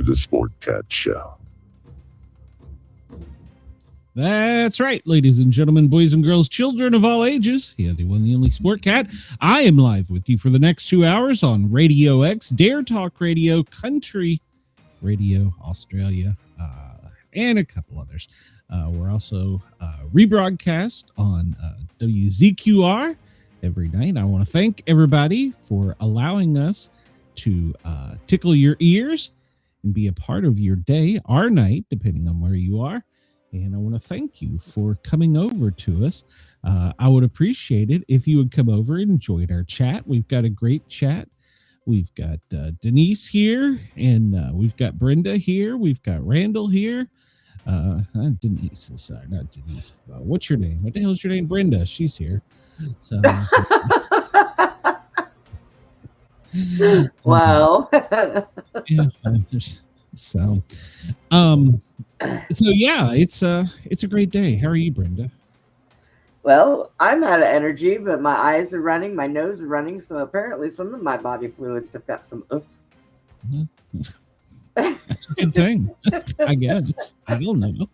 the Sportcat Show. That's right, ladies and gentlemen, boys and girls, children of all ages. Yeah, the one, the only Sportcat. I am live with you for the next 2 hours on Radio X, Dare Talk Radio, Country Radio Australia, and a couple others. We're also rebroadcast on WZQR every night. I want to thank everybody for allowing us to tickle your ears and be a part of your day, our night, depending on where you are. And I want to thank you for coming over to us. I would appreciate it if you would come over and join our chat. We've got a great chat. We've got Denise here, and we've got Brenda here. We've got Randall here. Denise is not Denise. What's your name? What the hell's your name? Brenda. She's here. So. Wow. Yeah. So yeah, it's a great day. How are you, Brenda? Well, I'm out of energy, but my eyes are running, my nose is running, so apparently some of my body fluids have got some oof. That's a good thing, I guess. I don't know.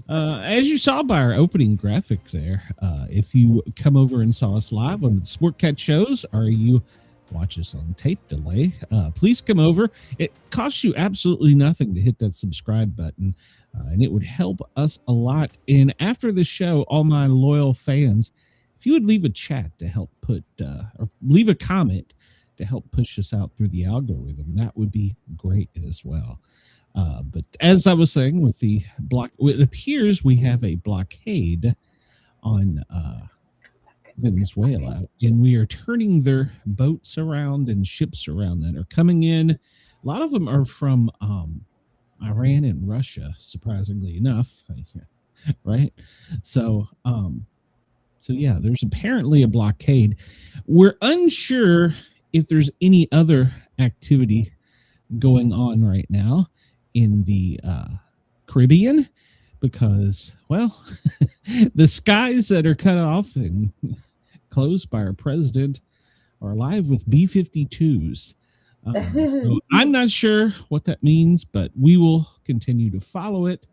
As you saw by our opening graphic there, if you come over and saw us live on the Sportcat shows, or you watch us on tape delay, please come over. It costs you absolutely nothing to hit that subscribe button, and it would help us a lot. And after the show, all my loyal fans, if you would leave a chat to help put or leave a comment to help push us out through the algorithm, that would be great as well. But as I was saying, with the block, it appears we have a blockade on Venezuela, and we are turning their boats around and ships around that are coming in. A lot of them are from Iran and Russia, surprisingly enough, right? So yeah, there's apparently a blockade. We're unsure if there's any other activity going on right now in the Caribbean, because, well, the skies that are cut off and closed by our president are alive with B-52s. So I'm not sure what that means, but we will continue to follow it.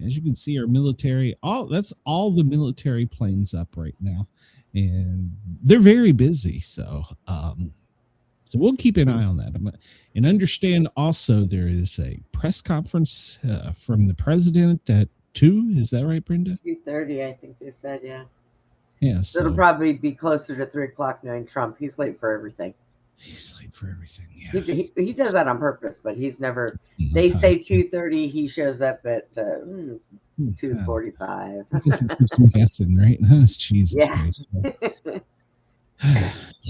As you can see, our military, that's all the military planes up right now, and they're very busy. So we'll keep an eye on that. And understand also there is a press conference from the president at 2. Is that right, Brenda? 2:30, I think they said, yeah. Yeah. So it'll probably be closer to 3 o'clock knowing Trump. He's late for everything. He's late for everything, yeah. He does that on purpose, but he's never, they say 2:30, he shows up at 2:45. Because he keeps him guessing, right? Jesus Christ.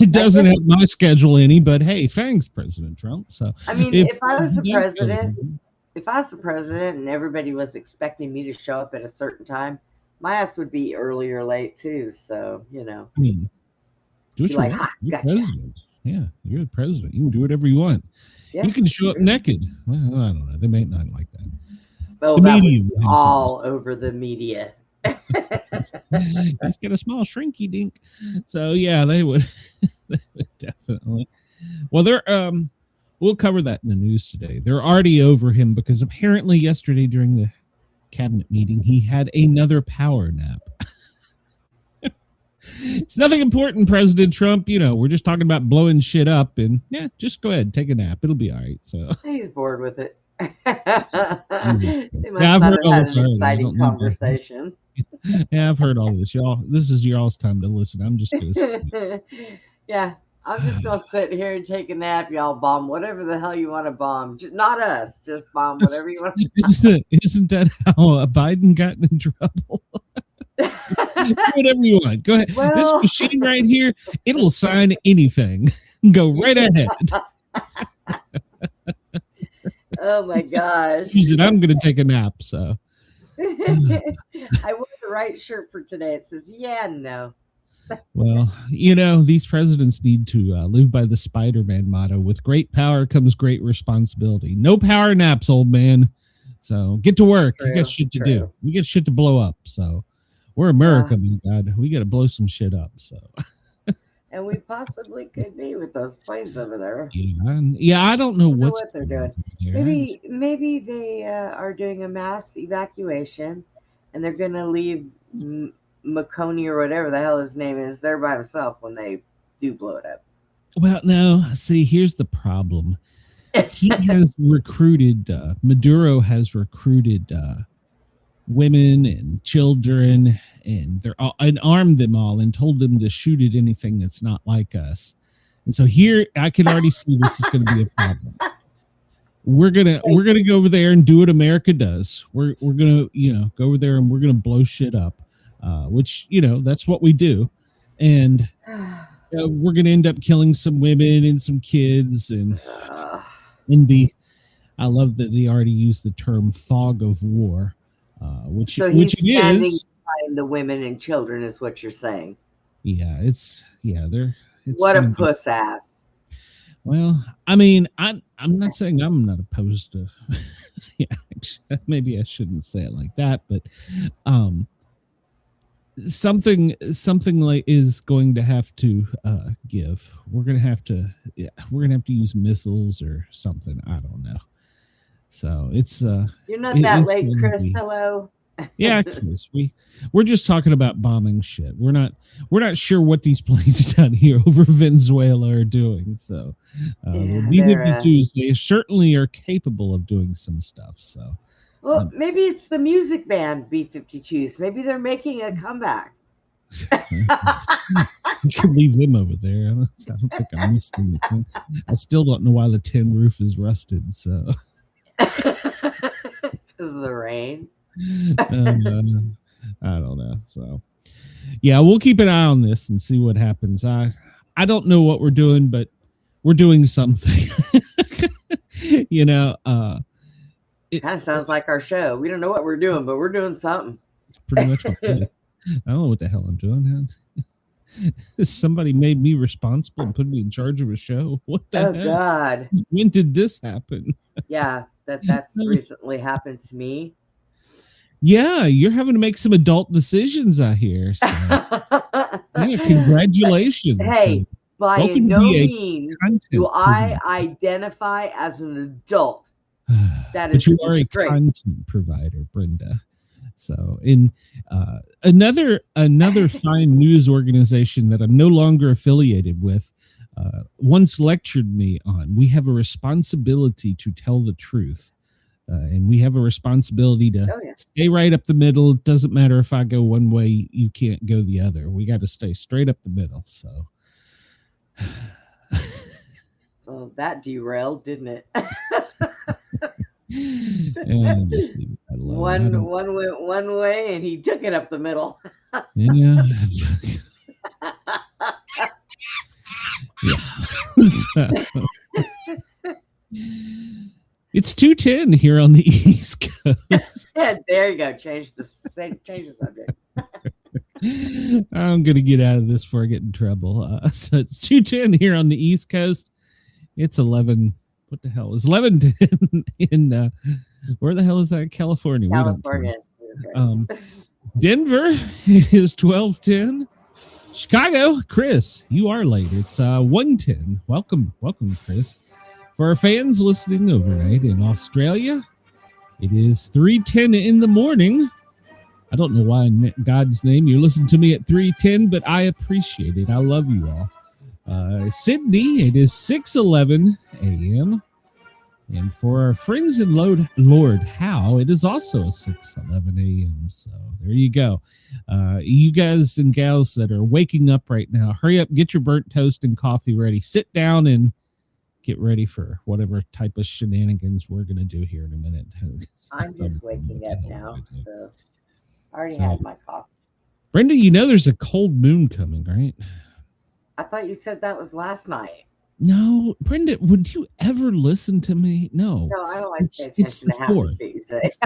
It doesn't help my schedule any, but hey, thanks, President Trump. So I mean, if I was the president and everybody was expecting me to show up at a certain time, my ass would be early or late too. So, you know. I mean, do what you want. You're president. Yeah, you're the president. You can do whatever you want. Yeah, you can show up naked. Well, I don't know. They may not like that. Oh, the media was all over the media. He's got a small shrinky dink. So yeah, they would definitely. Well, they're we'll cover that in the news today. They're already over him because apparently yesterday during the cabinet meeting he had another power nap. It's nothing important, President Trump. You know, we're just talking about blowing shit up, and yeah, just go ahead, take a nap. It'll be all right. So he's bored with it. Yeah, I've heard all this. Exciting conversation. Yeah, I've heard all this, y'all. This is y'all's time to listen. I'm just gonna. Yeah, I'm just gonna sit here and take a nap. Y'all bomb whatever the hell you want to bomb. Not us. Just bomb whatever you want. Isn't that how Biden got in trouble? Whatever you want. Go ahead. Well, this machine right here, it'll sign anything. Go right ahead. Oh my gosh. I'm going to take a nap. So I wore the right shirt for today. It says, yeah, no. Well, you know, these presidents need to live by the Spider-Man motto. With great power comes great responsibility. No power naps, old man. So get to work. You got shit to do. We got shit to blow up. So we're America, my God. We got to blow some shit up. So And we possibly could be with those planes over there. Yeah, I don't know I don't know what's what they're going on doing. here. Maybe they are doing a mass evacuation, and they're gonna leave McConey or whatever the hell his name is there by himself when they do blow it up. Well, no, see, here's the problem. He has recruited, Maduro has recruited women and children, and and armed them all and told them to shoot at anything that's not like us. And so here, I can already see this is going to be a problem. We're gonna go over there and do what America does. We're gonna go over there and we're gonna blow shit up, which that's what we do, and we're gonna end up killing some women and some kids and in the. I love that they already used the term "fog of war," which so which he's it standing is. behind the women and children, is what you're saying. Yeah, they're. It's What a puss ass. Well, I mean, I'm not saying I'm not opposed to. Yeah, maybe I shouldn't say it like that, but something like is going to have to give. We're gonna have to use missiles or something. I don't know. So it's you're not that late, Chris. Hello. Yeah, Chris, we're just talking about bombing shit. We're not sure what these planes down here over Venezuela are doing. So the B-52s, they certainly are capable of doing some stuff. So well, maybe it's the music band B-52s. Maybe they're making a comeback. You can leave them over there. I don't think I missed anything. I still don't know why the tin roof is rusted. So because of the rain. I don't know. So yeah, we'll keep an eye on this and see what happens. I don't know what we're doing, but we're doing something. It kind of sounds like our show. We don't know what we're doing, but we're doing something. It's pretty much what I don't know what the hell I'm doing. Somebody made me responsible and put me in charge of a show. What the hell? God. When did this happen? Yeah, that's recently happened to me. Yeah, you're having to make some adult decisions out here. So. Yeah, congratulations. Hey, by no means do I identify as an adult. That is but you are a content provider, Brenda. So, in another fine news organization that I'm no longer affiliated with, once lectured me on, we have a responsibility to tell the truth. And we have a responsibility to stay right up the middle. It doesn't matter if I go one way, you can't go the other. We got to stay straight up the middle. So, well, that derailed, didn't it? And just leave it alone. One went one way, and he took it up the middle. Yeah. So, it's 2:10 here on the East Coast. There you go. Change the subject. I'm gonna get out of this before I get in trouble. So it's 2:10 here on the East Coast. It's 11. What the hell? It's 11:10 in where the hell is that? California. California. Denver. It is 12:10. Chicago, Chris, you are late. It's 1:10. Welcome, Chris. For our fans listening overnight in Australia, it is 3:10 in the morning. I don't know why in God's name you're listening to me at 3:10, but I appreciate it. I love you all. Sydney, it is 6:11 a.m. And for our friends in Lord Howe, it is also 6:11 a.m. So there you go. You guys and gals that are waking up right now, hurry up, get your burnt toast and coffee ready. Sit down and get ready for whatever type of shenanigans we're going to do here in a minute. I'm just waking up now, so I already had my coffee. Brenda, there's a cold moon coming, right? I thought you said that was last night. No, Brenda, would you ever listen to me? No, I don't like to pay attention to half the shit you say. It's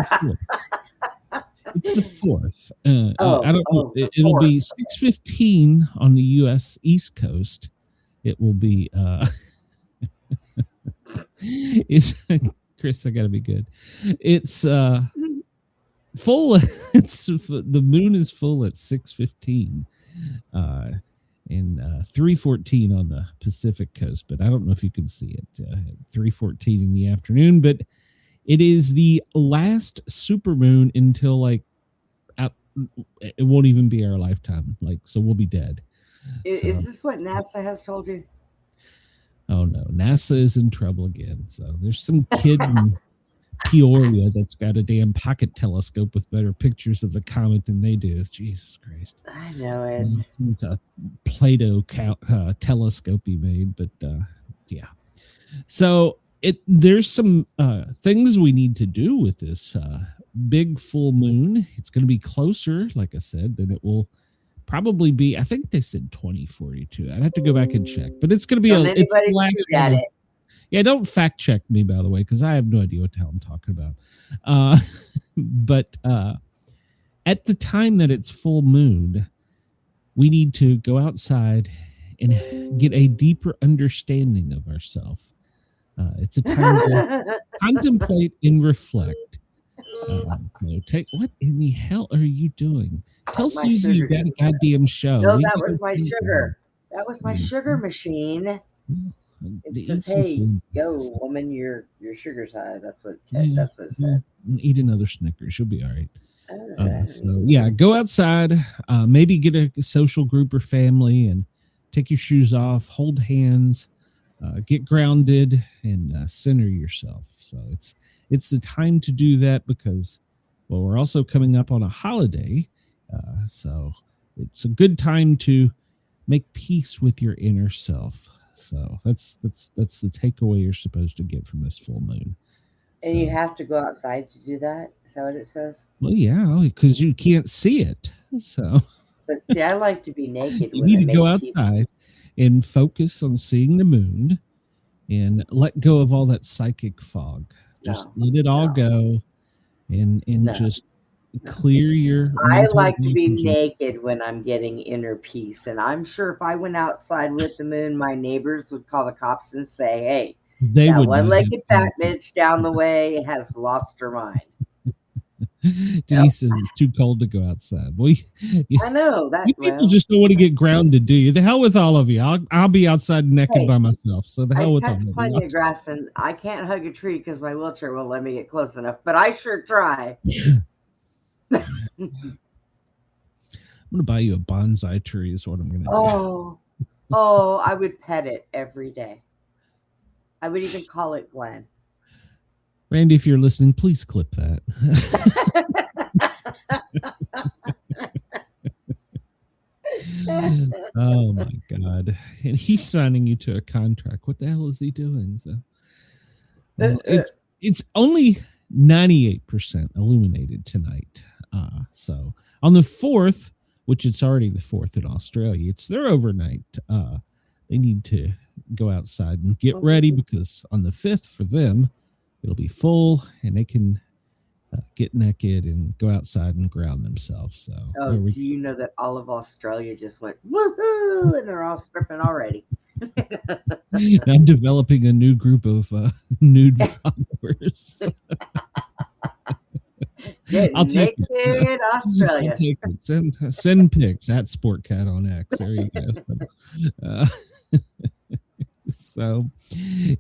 the 4th. I don't know. It'll be 6:15 on the U.S. East Coast. It will be. Chris, I gotta be good. It's full. The moon is full at 6:15. and 3:14 on the Pacific coast. But I don't know if you can see it at 3:14 in the afternoon. But it is the last supermoon until like it won't even be our lifetime. Like, so we'll be dead. So, Is this what NASA has told you? oh no, NASA is in trouble again. So there's some kid in Peoria that's got a damn pocket telescope with better pictures of the comet than they do. Jesus Christ. I know it. It's a Plato telescope he made, but yeah. So there's some things we need to do with this big full moon. It's going to be closer, like I said, than it will probably be. I think they said 2042. I'd have to go back and check, but it's going to be it's the last shoot at it. Yeah, don't fact check me, by the way, because I have no idea what the hell I'm talking about. But at the time that it's full moon, we need to go outside and get a deeper understanding of ourselves. It's a time to contemplate and reflect. So what in the hell are you doing? Tell Susie you got a goddamn show. No, that was my sugar. That was my sugar machine. It says, "Hey, yo, woman, your sugar's high." That's what it said. Eat another Snickers. You'll be all right. So yeah, go outside. Maybe get a social group or family and take your shoes off. Hold hands. Get grounded and center yourself. So it's the time to do that because, well, we're also coming up on a holiday. So it's a good time to make peace with your inner self. So that's the takeaway you're supposed to get from this full moon. And you have to go outside to do that? Is that what it says? Well, yeah, because you can't see it. So, but see, I like to be naked. You need to go outside and focus on seeing the moon and let go of all that psychic fog. Just let it all go and just clear your. I like to be naked when I'm getting inner peace. And I'm sure if I went outside with the moon, my neighbors would call the cops and say, "Hey, that one-legged fat bitch down the way has lost her mind." Denise says it's too cold to go outside. Well, I know that. You people just don't want to get grounded, do you? The hell with all of you. I'll be outside naked by myself. So the hell with all of you. Plenty of grass, and I can't hug a tree because my wheelchair won't let me get close enough. But I sure try. I'm gonna buy you a bonsai tree. Is what I'm gonna do. Oh, I would pet it every day. I would even call it Glenn. Randy, if you're listening, please clip that. Oh my God! And he's signing you to a contract. What the hell is he doing? So it's only 98% illuminated tonight. So on the 4th, which it's already the 4th in Australia, it's their overnight. They need to go outside and get ready because on the 5th for them, it'll be full and they can get naked and go outside and ground themselves. So, do you know that all of Australia just went woohoo and they're all stripping already? I'm developing a new group of nude followers. I'll take it. Australia. I'll take it. Send pics at Sportcat on X. There you go. So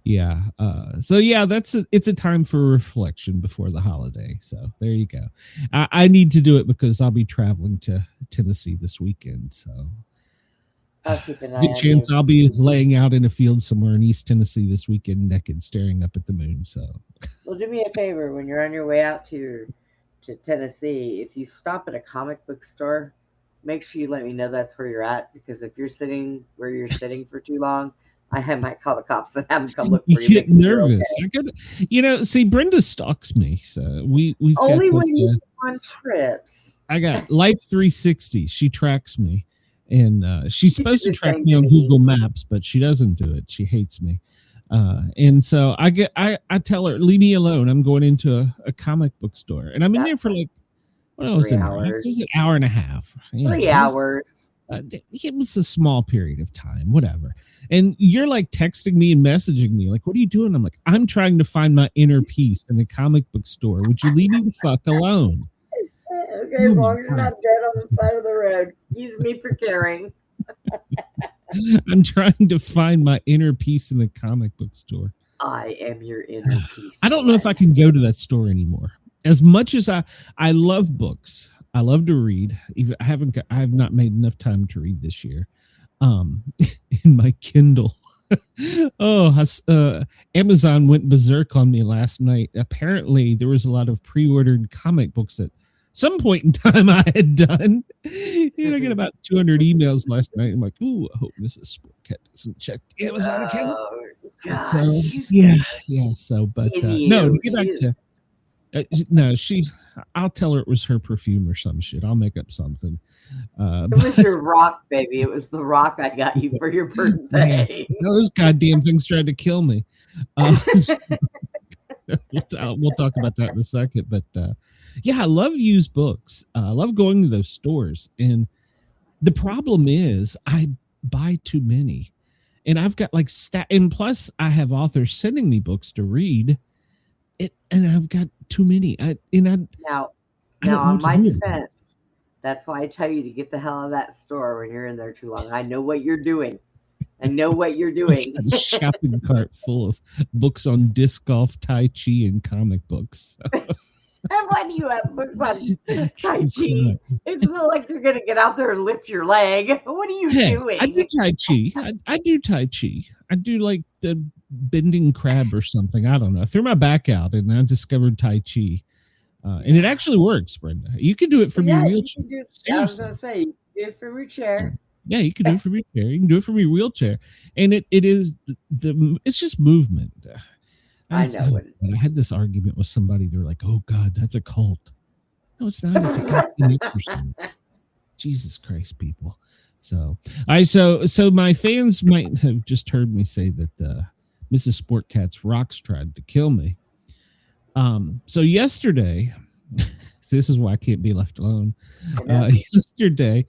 yeah. It's a time for reflection before the holiday. So there you go. I need to do it because I'll be traveling to Tennessee this weekend. So I'll keep an eye good chance I'll be laying out in a field somewhere in East Tennessee this weekend, naked, staring up at the moon. So, well, do me a favor when you're on your way out to Tennessee. If you stop at a comic book store, make sure you let me know that's where you're at, because if you're sitting where you're sitting for too long, I might call the cops and have them come look for you. Get nervous. Okay. See, Brenda stalks me, so we've only got when you go on trips. I got Life 360. She tracks me, and she's supposed to track me on Google Maps, but she doesn't do it. She hates me, and so I tell her, leave me alone. I'm going into a comic book store, and I'm in there for like what else? It was an hour and a half. 3 hours. It was a small period of time, whatever. And you're like texting me and messaging me, like, what are you doing? I'm like, I'm trying to find my inner peace in the comic book store. Would you leave me the fuck alone? Okay, as long as you're not dead on the side of the road. Excuse me for caring. I'm trying to find my inner peace in the comic book store. I am your inner peace. I don't know if I can go to that store anymore. As much as I love books, I love to read. Even I have not made enough time to read this year. In my Kindle. Amazon went berserk on me last night. Apparently, there was a lot of pre-ordered comic books at some point in time I had done. I get about 200 emails last night. I'm like, ooh, I hope Mrs. Sportcat doesn't check the Amazon account. Gosh, So yeah. So, but no, to get back to no, I'll tell her it was her perfume or some shit. I'll make up something. It was your rock, baby. It was the rock I got you for your birthday. Those goddamn things tried to kill me. So, we'll talk about that in a second. But yeah, I love used books. I love going to those stores. And the problem is I buy too many. And I've got like and plus I have authors sending me books to read. And I've got too many. Now on my defense, that's why I tell you to get the hell out of that store when you're in there too long. I know what you're doing. A shopping cart full of books on disc golf, Tai Chi, and comic books. And why do you have books on Tai Chi? It's not like you're going to get out there and lift your leg. What are you doing? I do Tai Chi. I do Tai Chi. I do like the bending crab or something. I don't know. I threw my back out and I discovered Tai Chi. And it actually works, Brenda. You can do it from your wheelchair. I was going to say, you can do it from your chair. Yeah, you can do it from your chair. You can do it from your wheelchair. And it's just movement. I know. I had this argument with somebody. They're like, "Oh God, that's a cult." No, it's not. It's a cult. Jesus Christ, people. So my fans might have just heard me say that Mrs. Sportcat's rocks tried to kill me. So yesterday, this is why I can't be left alone. Yesterday,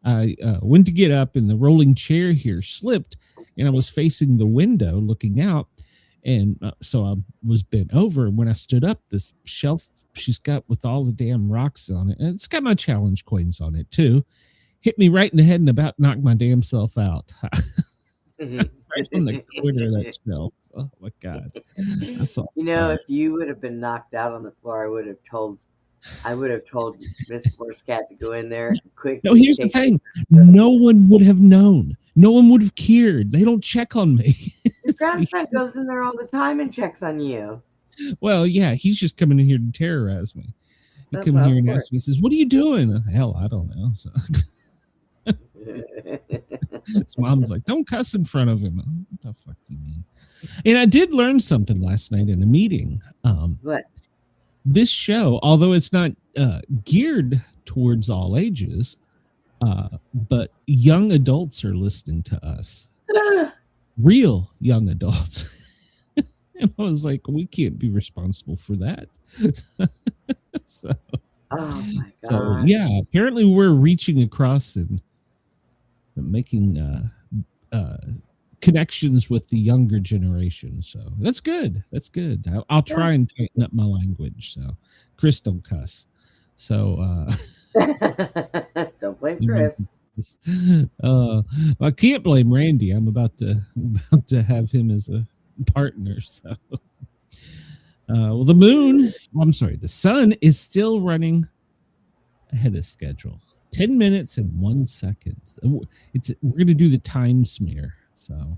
I went to get up, and the rolling chair here slipped, and I was facing the window looking out. And so I was bent over, and when I stood up, this shelf she's got with all the damn rocks on it, and it's got my challenge coins on it too, hit me right in the head and about knocked my damn self out. Right on the corner of that shelf. Oh my God. If you would have been knocked out on the floor, I would have told Miss Sportcat to go in there quick. No, here's the thing. No one would have known. No one would have cared. They don't check on me. Your grandson goes in there all the time and checks on you. Well, yeah, he's just coming in here to terrorize me. He come here and asks me, he says, "What are you doing?" Hell, I don't know. So his mom's like, "Don't cuss in front of him." What the fuck do you mean? And I did learn something last night in a meeting. What? This show, although it's not geared towards all ages, but young adults are listening to us. Real young adults. And I was like, we can't be responsible for that. So, oh my God. So yeah, apparently we're reaching across and making connections with the younger generation. So that's good. That's good. I'll try and tighten up my language. So Chris, don't cuss. So don't blame Chris. I can't blame Randy. I'm about to have him as a partner. So well, the sun is still running ahead of schedule. 10 minutes and 1 second. We're gonna do the time smear. So,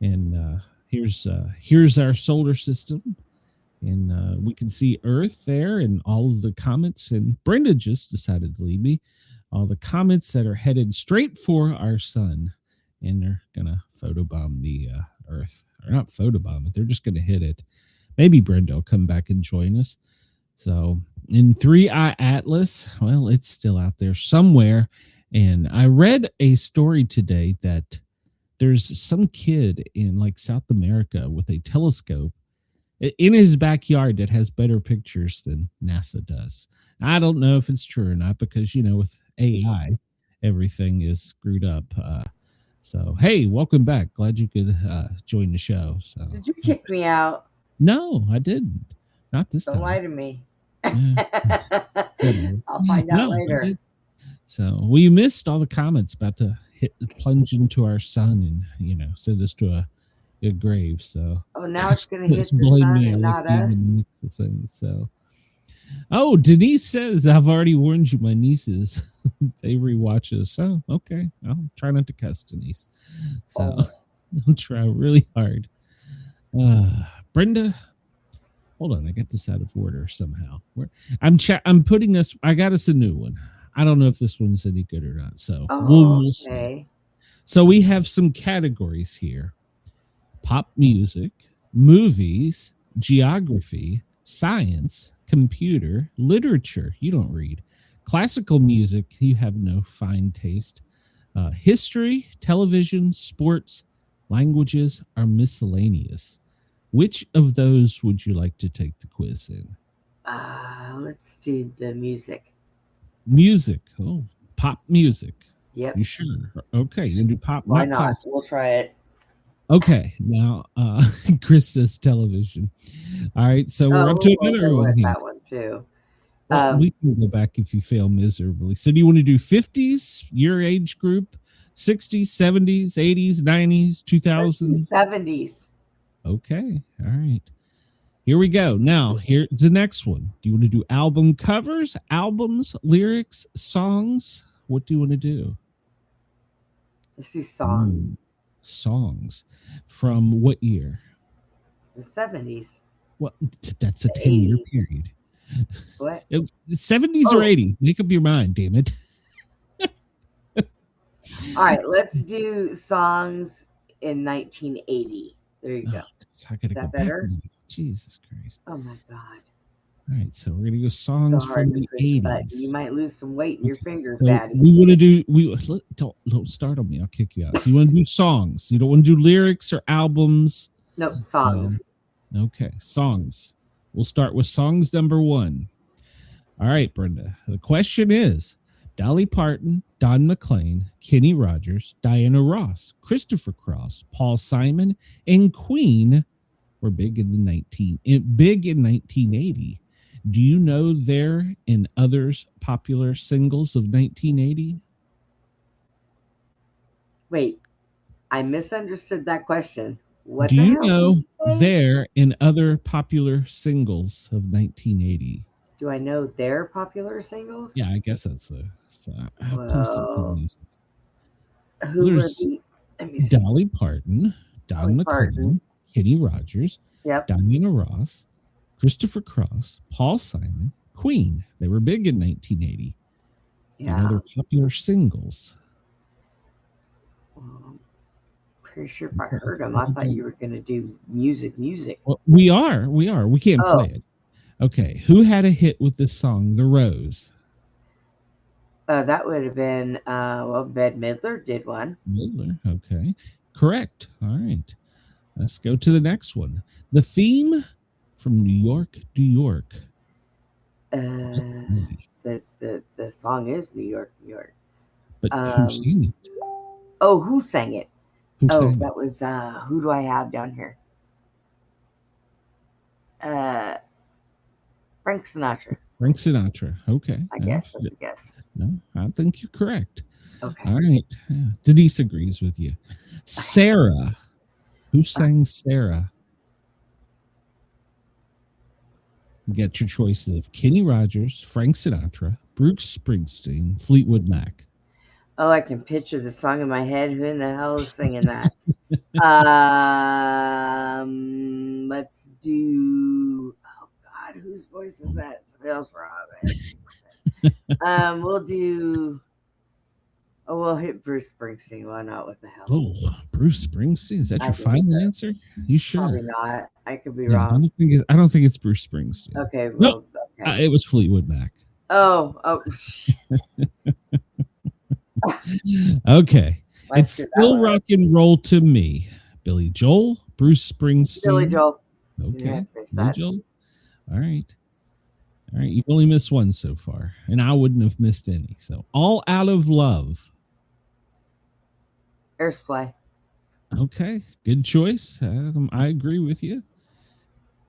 and here's our solar system, and we can see Earth there, and all of the comets. And Brenda just decided to leave me. All the comets that are headed straight for our sun, and they're gonna photobomb the Earth, or not photobomb it. They're just gonna hit it. Maybe Brenda will come back and join us. So, in 3i Atlas, well, it's still out there somewhere. And I read a story today that there's some kid in like South America with a telescope in his backyard that has better pictures than NASA does. I don't know if it's true or not, because, with AI, everything is screwed up. So, hey, welcome back. Glad you could join the show. So, did you kick me out? No, I didn't. Not this time. Don't lie to me. Yeah. I'll find out later. So we missed all the comments about to plunge into our sun and send us to a grave. So Oh, now it's going to hit the blame sun me. I and like not being us. in the mix of things. So, Denise says I've already warned you. My nieces they rewatch this. Oh, okay. I'll try not to cuss, Denise. So I'll try really hard. Brenda, hold on. I got this out of order somehow. I'm putting us. I got us a new one. I don't know if this one's any good or not. So we'll see. Okay. So we have some categories here: pop music, movies, geography, science, computer, literature. You don't read. Classical music. You have no fine taste. History, television, sports, languages are miscellaneous. Which of those would you like to take the quiz in? Let's do the music. Music. Oh, pop music. Yep. You sure? Okay, you can do pop. Why not? Classic. We'll try it. Okay, now Chris says television. All right, so we're up to another one here. That one too. Well, we can go back if you fail miserably. So do you want to do 50s, your age group, 60s, 70s, 80s, 90s, 2000s? 70s. Okay, all right. Here we go. Now, here's the next one. Do you want to do album covers, albums, lyrics, songs? What do you want to do? Let's do songs. Songs. From what year? The 70s. Well, that's a 10-year period. What? 70s or 80s? Make up your mind, damn it. All right, let's do songs in 1980. There you go. Is that better? Jesus Christ. Oh my God. All right, so we're gonna go songs from the 80s. You might lose some weight in your fingers, so Daddy. We want to do. Don't start on me. I'll kick you out. So you want to do songs? You don't want to do lyrics or albums? Nope, songs. Okay, songs. We'll start with songs number 1. All right, Brenda. The question is: Dolly Parton, Don McLean, Kenny Rogers, Diana Ross, Christopher Cross, Paul Simon, and Queen were big in 1980. Do you know their and others popular singles of 1980? Wait, I misunderstood that question. What do you know their and other popular singles of 1980? Do I know their popular singles? Yeah, I guess that's the. Who were the? Dolly Parton, Don McLean, Kenny Rogers, Diana Ross, Christopher Cross, Paul Simon, Queen. They were big in 1980. Yeah. You know their popular singles. Well, pretty sure if I heard them, I thought you were going to do music. Well, we are. We can't play it. Okay. Who had a hit with this song, The Rose? That would have been, Bette Midler did one. Midler, okay. Correct. All right. Let's go to the next one. The theme from New York, New York. The song is New York, New York. But who sang it? Oh, who sang it? Who sang that was, who do I have down here? Frank Sinatra. Frank Sinatra. Okay. I guess that's a guess. No, I think you're correct. Okay. All right. Yeah. Denise agrees with you. Sarah. Who sang Sarah? You get your choices of Kenny Rogers, Frank Sinatra, Bruce Springsteen, Fleetwood Mac. Oh, I can picture the song in my head. Who in the hell is singing that? Let's do. Oh God, whose voice is that? Somebody else, Rob. We'll do. Oh, we'll hit Bruce Springsteen. Why not? What the hell? Oh, Bruce Springsteen. Is that your final answer? You sure? Probably not. I could be wrong. I don't think it's Bruce Springsteen. Okay. Well, no, it was Fleetwood Mac. Oh. Okay. It's still rock and roll to me. Billy Joel, Bruce Springsteen. Billy Joel. Okay. Billy Joel. All right. You've only missed one so far, and I wouldn't have missed any. So, All Out of Love. Air's Play. Okay. Good choice. I agree with you.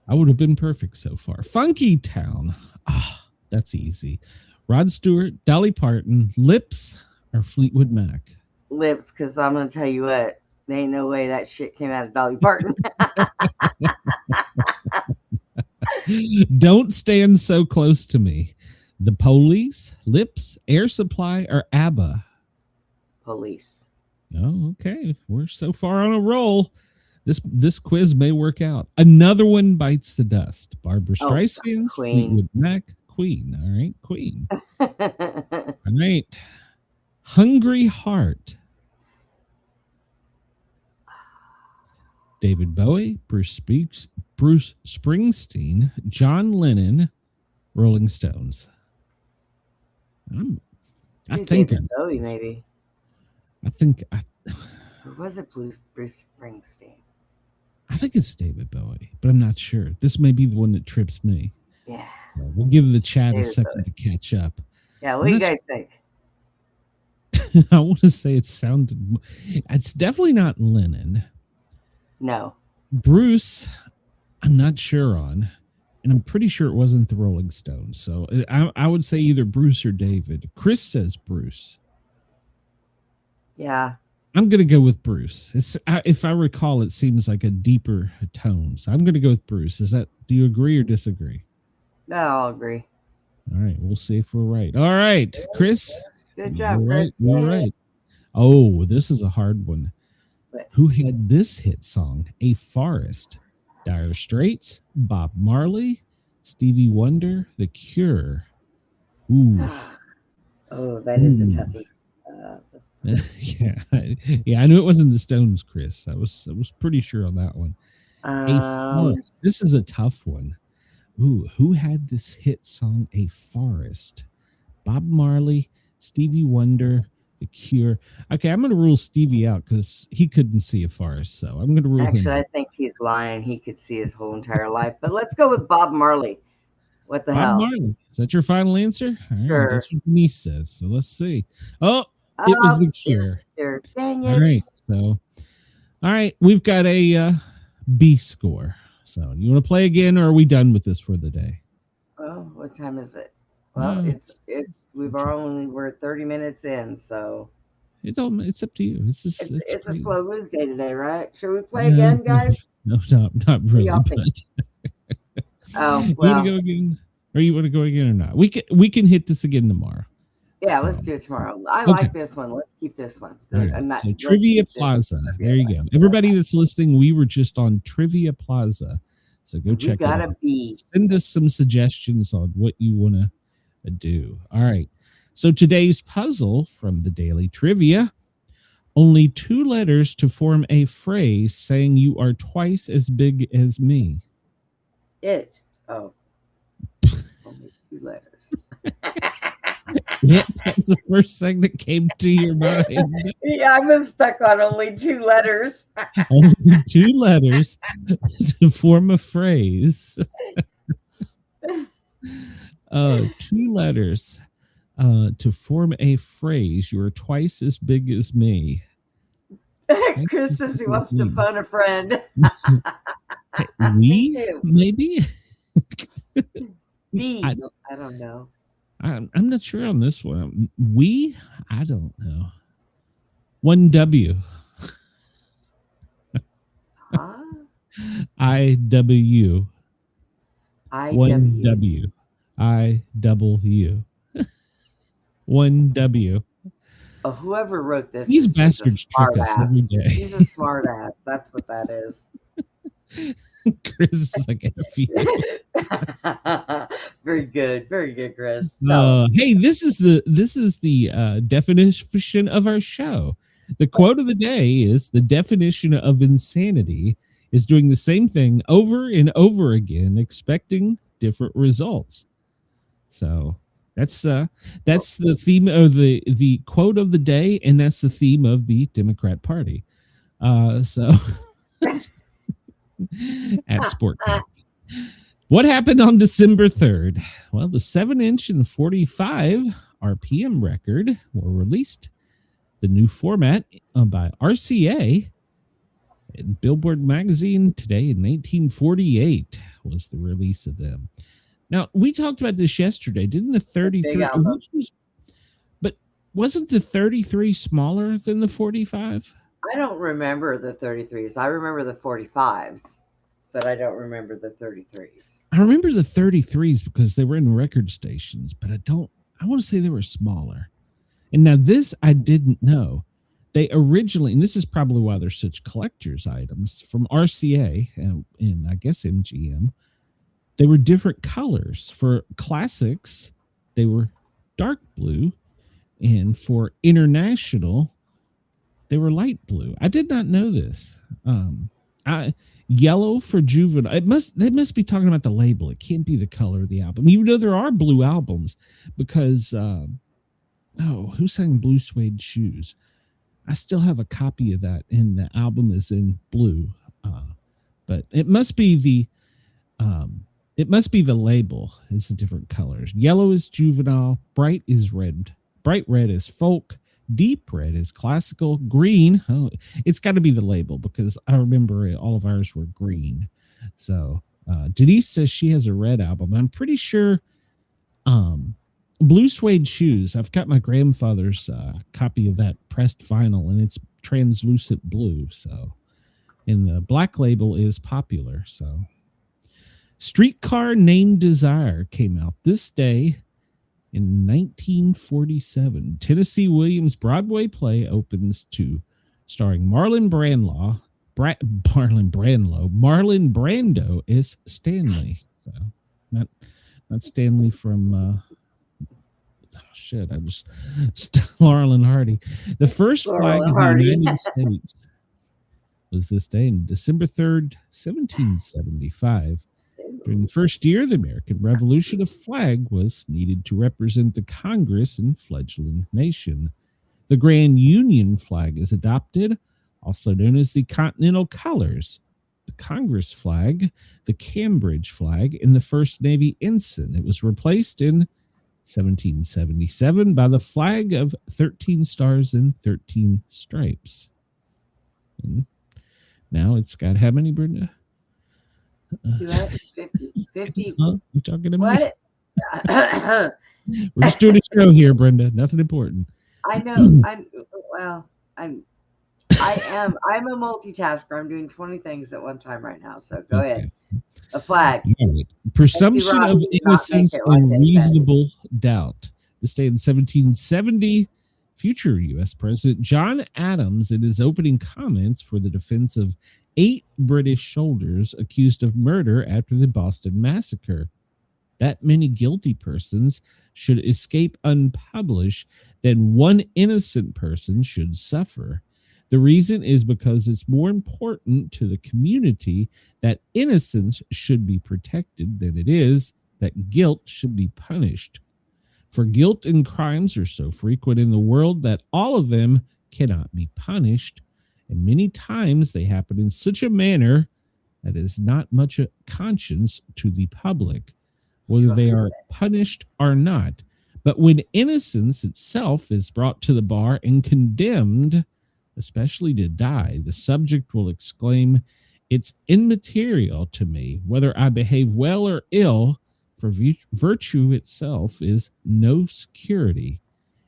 I would have been perfect so far. Funky Town. That's easy. Rod Stewart, Dolly Parton, Lips, or Fleetwood Mac? lips, because I'm gonna tell you what, there ain't no way that shit came out of Dolly Parton. Don't stand so close to me. The Police, Lips, Air Supply, or ABBA? Police. Oh, okay. We're so far on a roll. This quiz may work out. Another one bites the dust. Barbara Oh, Streisand's Queen. Fleetwood Mac, Queen. All right, Queen. All right. Hungry Heart. David Bowie, Bruce Springsteen, John Lennon, Rolling Stones. I think David Bowie, maybe. I think Or was it Bruce Springsteen? I think it's David Bowie, but I'm not sure. This may be the one that trips me. Yeah. We'll give the chat David a second Bowie. to catch up. Yeah, what do you guys think? I want to say it's definitely not Lennon. No. Bruce, I'm not sure on, and I'm pretty sure it wasn't the Rolling Stones. So I would say either Bruce or David. Chris says Bruce. Yeah. I'm going to go with Bruce. If I recall, it seems like a deeper tone. So I'm going to go with Bruce. Do you agree or disagree? No, I'll agree. All right. We'll see if we're right. All right, Chris. Good job, Chris. Chris. You're right. Oh, this is a hard one. What? Who had this hit song? A Forest. Dire Straits, Bob Marley, Stevie Wonder, The Cure. Ooh. Oh, that is a toughie. Yeah, I knew it wasn't the Stones, Chris. I was pretty sure on that one. This is a tough one. Ooh, who had this hit song, A Forest? Bob Marley, Stevie Wonder, The Cure. Okay, I'm going to rule Stevie out because he couldn't see a forest, so I'm going to rule him. Actually, I think he's lying. He could see his whole entire life. But let's go with Bob Marley. What the hell? Bob Marley. Is that your final answer? All right, sure. that's what Denise says. So let's see. Oh, it was The Cure. Dang it. All right, so all right, we've got a B score. So you want to play again, or are we done with this for the day? Oh, what time is it? Well, we're 30 minutes in, so it's up to you. It's a slow news day today, right? Should we play again, guys? No, not really. Oh, well. You want to go again, or you want to go again or not? We can hit this again tomorrow. Yeah, let's do it tomorrow. I like this one. Let's keep this one. Right. So Trivia Plaza. There you go. Everybody that's listening, we were just on Trivia Plaza. So go check it out. Send us some suggestions on what you want to do. All right. So today's puzzle from the Daily Trivia, only 2 letters to form a phrase saying you are twice as big as me. Oh. Only 2 letters. That's the first thing that came to your mind. Yeah, I was stuck on only 2 letters. Only 2 letters to form a phrase. 2 letters to form a phrase. You are twice as big as me. Chris says he wants to phone a friend. We maybe. I don't know. I'm not sure on this one. I don't know. 1W. Huh? IW. 1W. IW. 1W. Oh, whoever wrote this, these bastards trick us every day. He's a smart ass. That's what that is. Chris is like, F you. Very good, Chris. Hey, this is the definition of our show. The quote of the day is: the definition of insanity is doing the same thing over and over again, expecting different results. So that's the theme of the quote of the day, and that's the theme of the Democrat Party. So at Sportcat. What happened on December 3rd? Well, the 7-inch and 45 RPM record were released. The new format by RCA and Billboard magazine today in 1948 was the release of them. Now, we talked about this yesterday, didn't the 33? wasn't the 33 smaller than the 45? I don't remember the 33s. I remember the 45s, but I don't remember the 33s. I remember the 33s because they were in record stations, but I want to say they were smaller. And now this I didn't know. They originally, and this is probably why they're such collector's items, from RCA and I guess MGM, they were different colors. For classics, they were dark blue, and for international, they were light blue. I did not know this. Yellow for juvenile. They must be talking about the label. It can't be the color of the album, even though there are blue albums. Because who sang Blue Suede Shoes? I still have a copy of that, and the album is in blue. But it must be the label. It's the different colors. Yellow is juvenile. Bright is red. Bright red is folk. Deep red is classical. Green, it's got to be the label because I remember all of ours were green. So Denise says she has a red album. I'm pretty sure Blue Suede Shoes. I've got my grandfather's copy of that pressed vinyl, and it's translucent blue. So, and the black label is popular. So, Streetcar Named Desire came out this day in 1947. Tennessee Williams' Broadway play opens starring Marlon Brando is Stanley. So not Stanley from Laurel and Hardy. The first flag of the United States was this day in December 3rd, 1775. During the first year of the American Revolution, a flag was needed to represent the Congress and fledgling nation. The Grand Union flag is adopted, also known as the Continental Colors, the Congress flag, the Cambridge flag, and the First Navy ensign. It was replaced in 1777 by the flag of 13 stars and 13 stripes. And now it's got how many, Brenda? 50. Huh? You talking to me? What? We're just doing a show here, Brenda. Nothing important. I know. I'm a multitasker. I'm doing 20 things at one time right now. So go ahead. A flag. Right. Presumption of innocence and reasonable doubt. This day in 1770, future U.S. President John Adams, in his opening comments for the defense of 8 British soldiers accused of murder after the Boston Massacre. That many guilty persons should escape unpublished, then one innocent person should suffer. The reason is because it's more important to the community that innocence should be protected than it is that guilt should be punished. For guilt and crimes are so frequent in the world that all of them cannot be punished, and many times they happen in such a manner that is not much a conscience to the public, whether they are punished or not. But when innocence itself is brought to the bar and condemned, especially to die, the subject will exclaim, "It's immaterial to me whether I behave well or ill, for virtue itself is no security."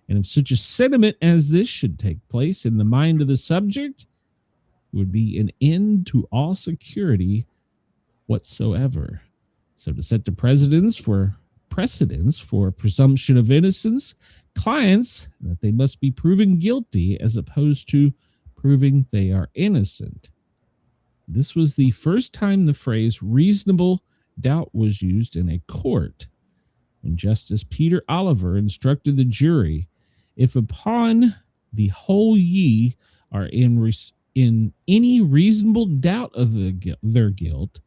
And if such a sentiment as this should take place in the mind of the subject, it would be an end to all security whatsoever. So to set the precedence for presumption of innocence, clients that they must be proven guilty as opposed to proving they are innocent. This was the first time the phrase reasonable doubt was used in a court, when Justice Peter Oliver instructed the jury, if upon the whole ye are in any reasonable doubt of their guilt,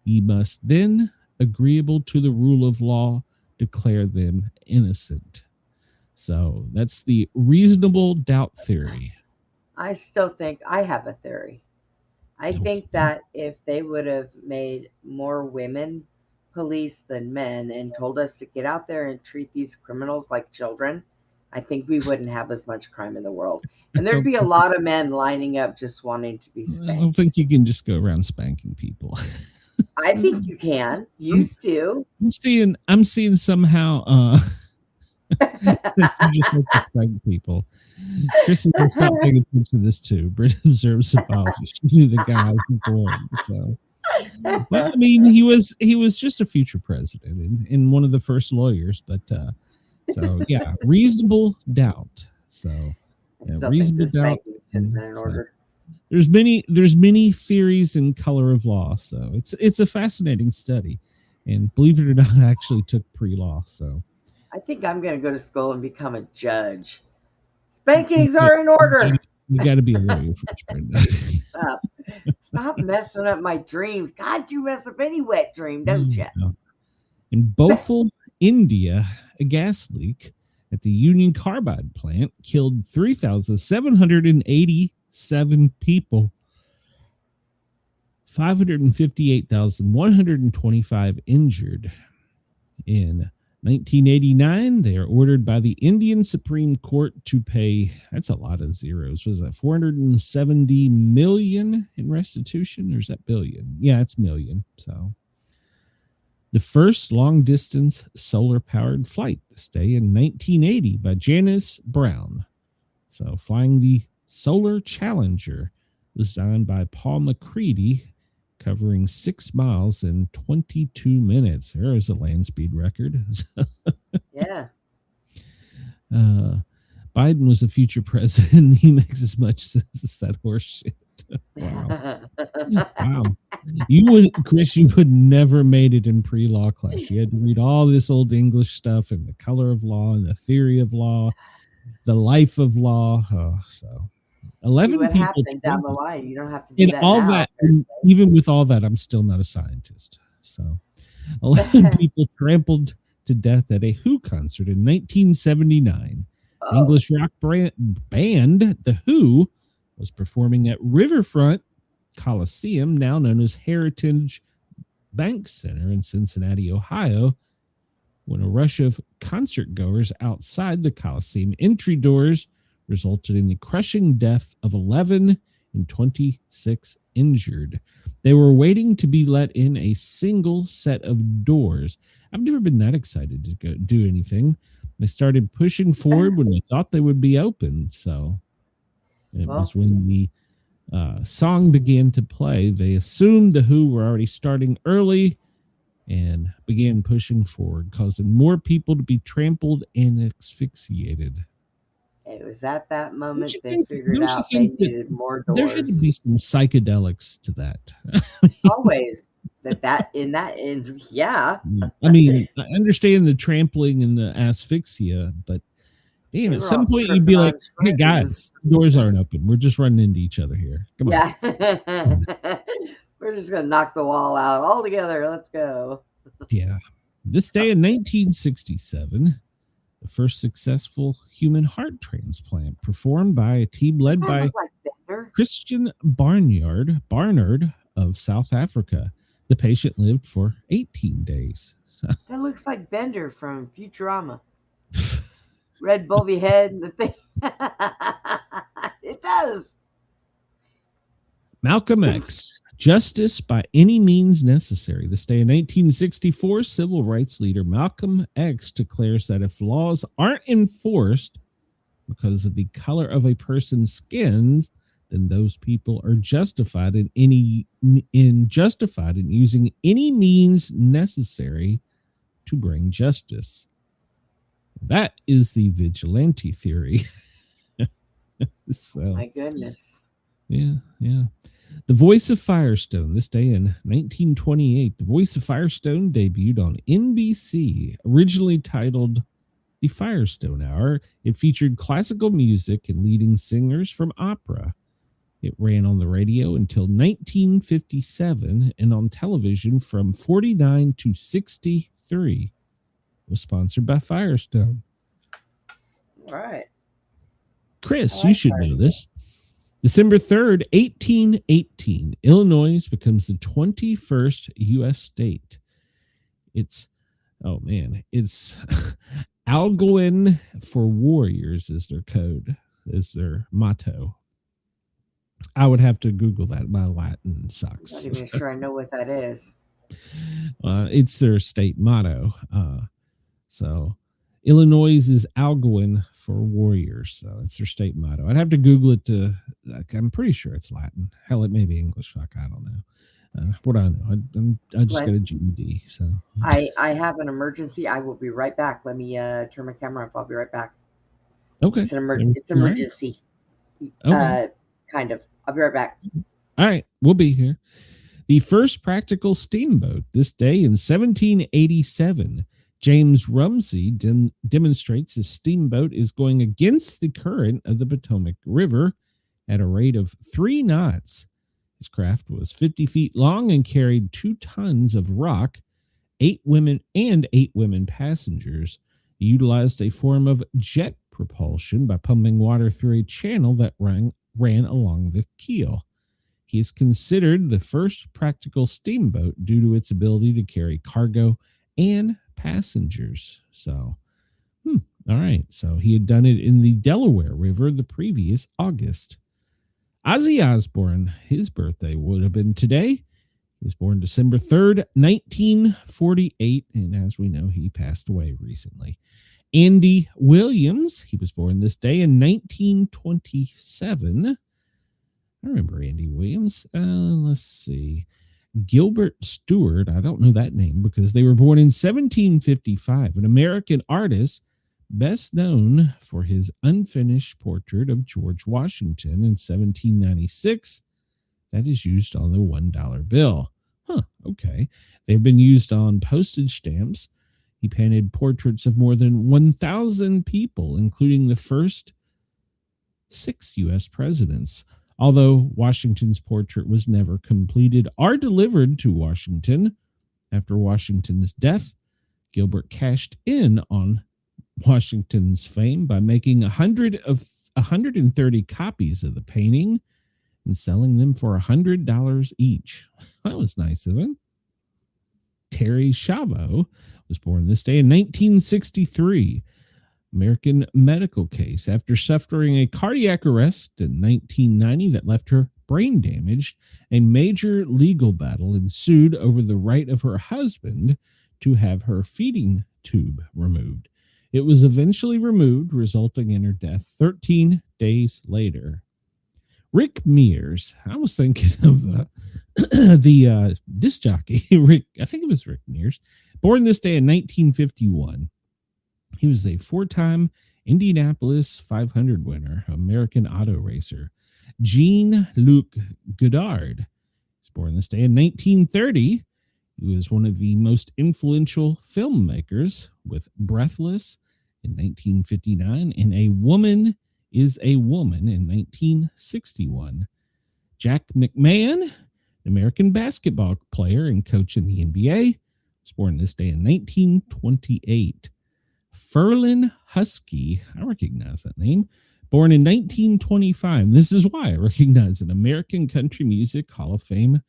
ye must then, agreeable to the rule of law, declare them innocent. So that's the reasonable doubt theory. I still think I have a theory. I think that if they would have made more women police than men and told us to get out there and treat these criminals like children, I think we wouldn't have as much crime in the world. And there'd be a lot of men lining up just wanting to be spanked. I don't think you can just go around spanking people. I think you can. Used to. I'm seeing somehow You just like to spank people. Chris says, I stopped paying attention to this too. Brenda deserves apology. She knew the guy was born. So, well, I mean, he was just a future president and one of the first lawyers. But so yeah, reasonable doubt. So yeah, reasonable doubt. So, there's many theories in color of law. So it's a fascinating study, and believe it or not, I actually took pre-law. So I think I'm going to go to school and become a judge. Spankings are in order. You got to be a lawyer first, Brenda. Stop messing up my dreams. God, you mess up any wet dream, don't you? In Beaufort, India, a gas leak at the Union Carbide plant killed 3,787 people. 558,125 injured. In 1989, they are ordered by the Indian Supreme Court to pay, that's a lot of zeros. Was that 470 million in restitution, or is that billion? Yeah, it's million. So the first long distance solar powered flight this day in 1980 by Janice Brown. So flying the Solar Challenger was designed by Paul McCready, covering 6 miles in 22 minutes. There is a land speed record. Yeah. Biden was a future president. He makes as much sense as that horse shit. Wow. Wow. Chris, you would never made it in pre-law class. You had to read all this old English stuff and the color of law and the theory of law, the life of law. So 11 what people happened down the line. You don't have to do that all now. that. Even with all that, I'm still not a scientist. So 11 people trampled to death at a Who concert in 1979. Oh. English rock band The Who was performing at Riverfront Coliseum, now known as Heritage Bank Center in Cincinnati, Ohio, when a rush of concert goers outside the Coliseum entry doors resulted in the crushing death of 11 and 26 injured. They were waiting to be let in a single set of doors. I've never been that excited to go do anything. They started pushing forward when they thought they would be open. So it was when the song began to play. They assumed the Who were already starting early and began pushing forward, causing more people to be trampled and asphyxiated. It was at that moment they figured out they needed more doors. There had to be some psychedelics to that. Always. Yeah. I mean, I understand the trampling and the asphyxia, but damn, at some point you'd be like, hey guys, doors aren't open. We're just running into each other here. Come on. We're just going to knock the wall out all together. Let's go. Yeah. This day in 1967, the first successful human heart transplant performed by a team led by Christian Barnard of South Africa. The patient lived for 18 days. So. That looks like Bender from Futurama. Red bulby head and the thing. It does. Malcolm X. Justice by any means necessary. This day in 1964, civil rights leader Malcolm X declares that if laws aren't enforced because of the color of a person's skin, then those people are justified in using any means necessary to bring justice. That is the vigilante theory. So, my goodness. Yeah. The Voice of Firestone. This day in 1928, The Voice of Firestone debuted on NBC, originally titled The Firestone Hour. It featured classical music and leading singers from opera. It ran on the radio until 1957 and on television from 49 to 63. It was sponsored by Firestone. All right. Chris, you should know this. December 3rd, 1818, Illinois becomes the 21st U.S. state. It's Algoin for warriors is their code, is their motto. I would have to Google that. My Latin sucks. I'm not even sure I know what that is. It's their state motto. So Illinois is Algoin for warriors. So it's their state motto. I'd have to Google it to, I'm pretty sure it's Latin. Hell, it may be English. Fuck, I don't know. What do I know? I just got a GED. So I have an emergency. I will be right back. Let me turn my camera off. I'll be right back. okay. It's an emergency. Okay. Kind of. I'll be right back. All right. We'll be here. The first practical steamboat this day in 1787. James Rumsey demonstrates his steamboat is going against the current of the Potomac River at a rate of 3 knots. His craft was 50 feet long and carried 2 tons of rock, 8 women passengers. He utilized a form of jet propulsion by pumping water through a channel that ran along the keel. He is considered the first practical steamboat due to its ability to carry cargo and passengers. So, all right. So he had done it in the Delaware River the previous August. Ozzy Osbourne, his birthday would have been today. He was born December 3rd, 1948. And as we know, he passed away recently. Andy Williams, he was born this day in 1927. I remember Andy Williams. Let's see. Gilbert Stuart, I don't know that name because they were born in 1755, an American artist best known for his unfinished portrait of George Washington in 1796 that is used on the $1 bill. Okay. They've been used on postage stamps. He painted portraits of more than 1,000 people, including the first 6 U.S. presidents. Although Washington's portrait was never completed or delivered to Washington after Washington's death, Gilbert cashed in on Washington's fame by making 130 copies of the painting and selling them for $100 each. That was nice of him. Terry Schiavo was born this day in 1963. American medical case. After suffering a cardiac arrest in 1990 that left her brain damaged, a major legal battle ensued over the right of her husband to have her feeding tube removed. It was eventually removed, resulting in her death 13 days later. Rick Mears. I was thinking of the disc jockey, Rick. I think it was Rick Mears. Born this day in 1951. He was a 4-time Indianapolis 500 winner, American auto racer. Jean-Luc Godard was born this day in 1930. He was one of the most influential filmmakers with Breathless in 1959 and A Woman is a Woman in 1961. Jack McMahon, an American basketball player and coach in the NBA, was born this day in 1928. Ferlin Husky, I recognize that name, born in 1925. This is why I recognize an American Country Music Hall of Fame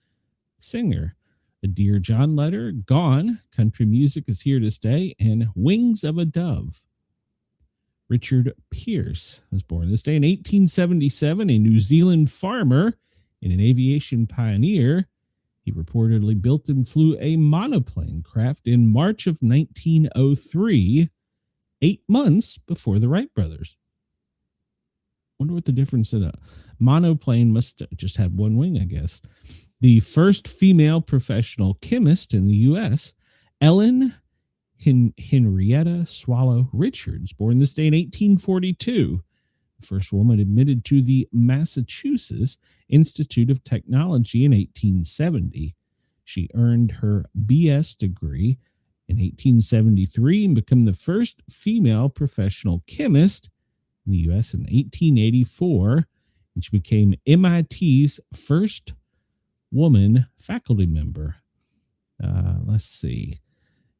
singer. A Dear John letter, Gone, Country Music is Here to Stay, and Wings of a Dove. Richard Pierce was born this day in 1877, a New Zealand farmer and an aviation pioneer. He reportedly built and flew a monoplane craft in March of 1903. 8 months before the Wright brothers. Wonder what the difference in a monoplane must just have one wing, I guess. The first female professional chemist in the U.S., Ellen Henrietta Swallow Richards, born this day in 1842. The first woman admitted to the Massachusetts Institute of Technology in 1870. She earned her B.S. degree in 1873 and became the first female professional chemist in the U.S. in 1884. And she became MIT's first woman faculty member. Let's see.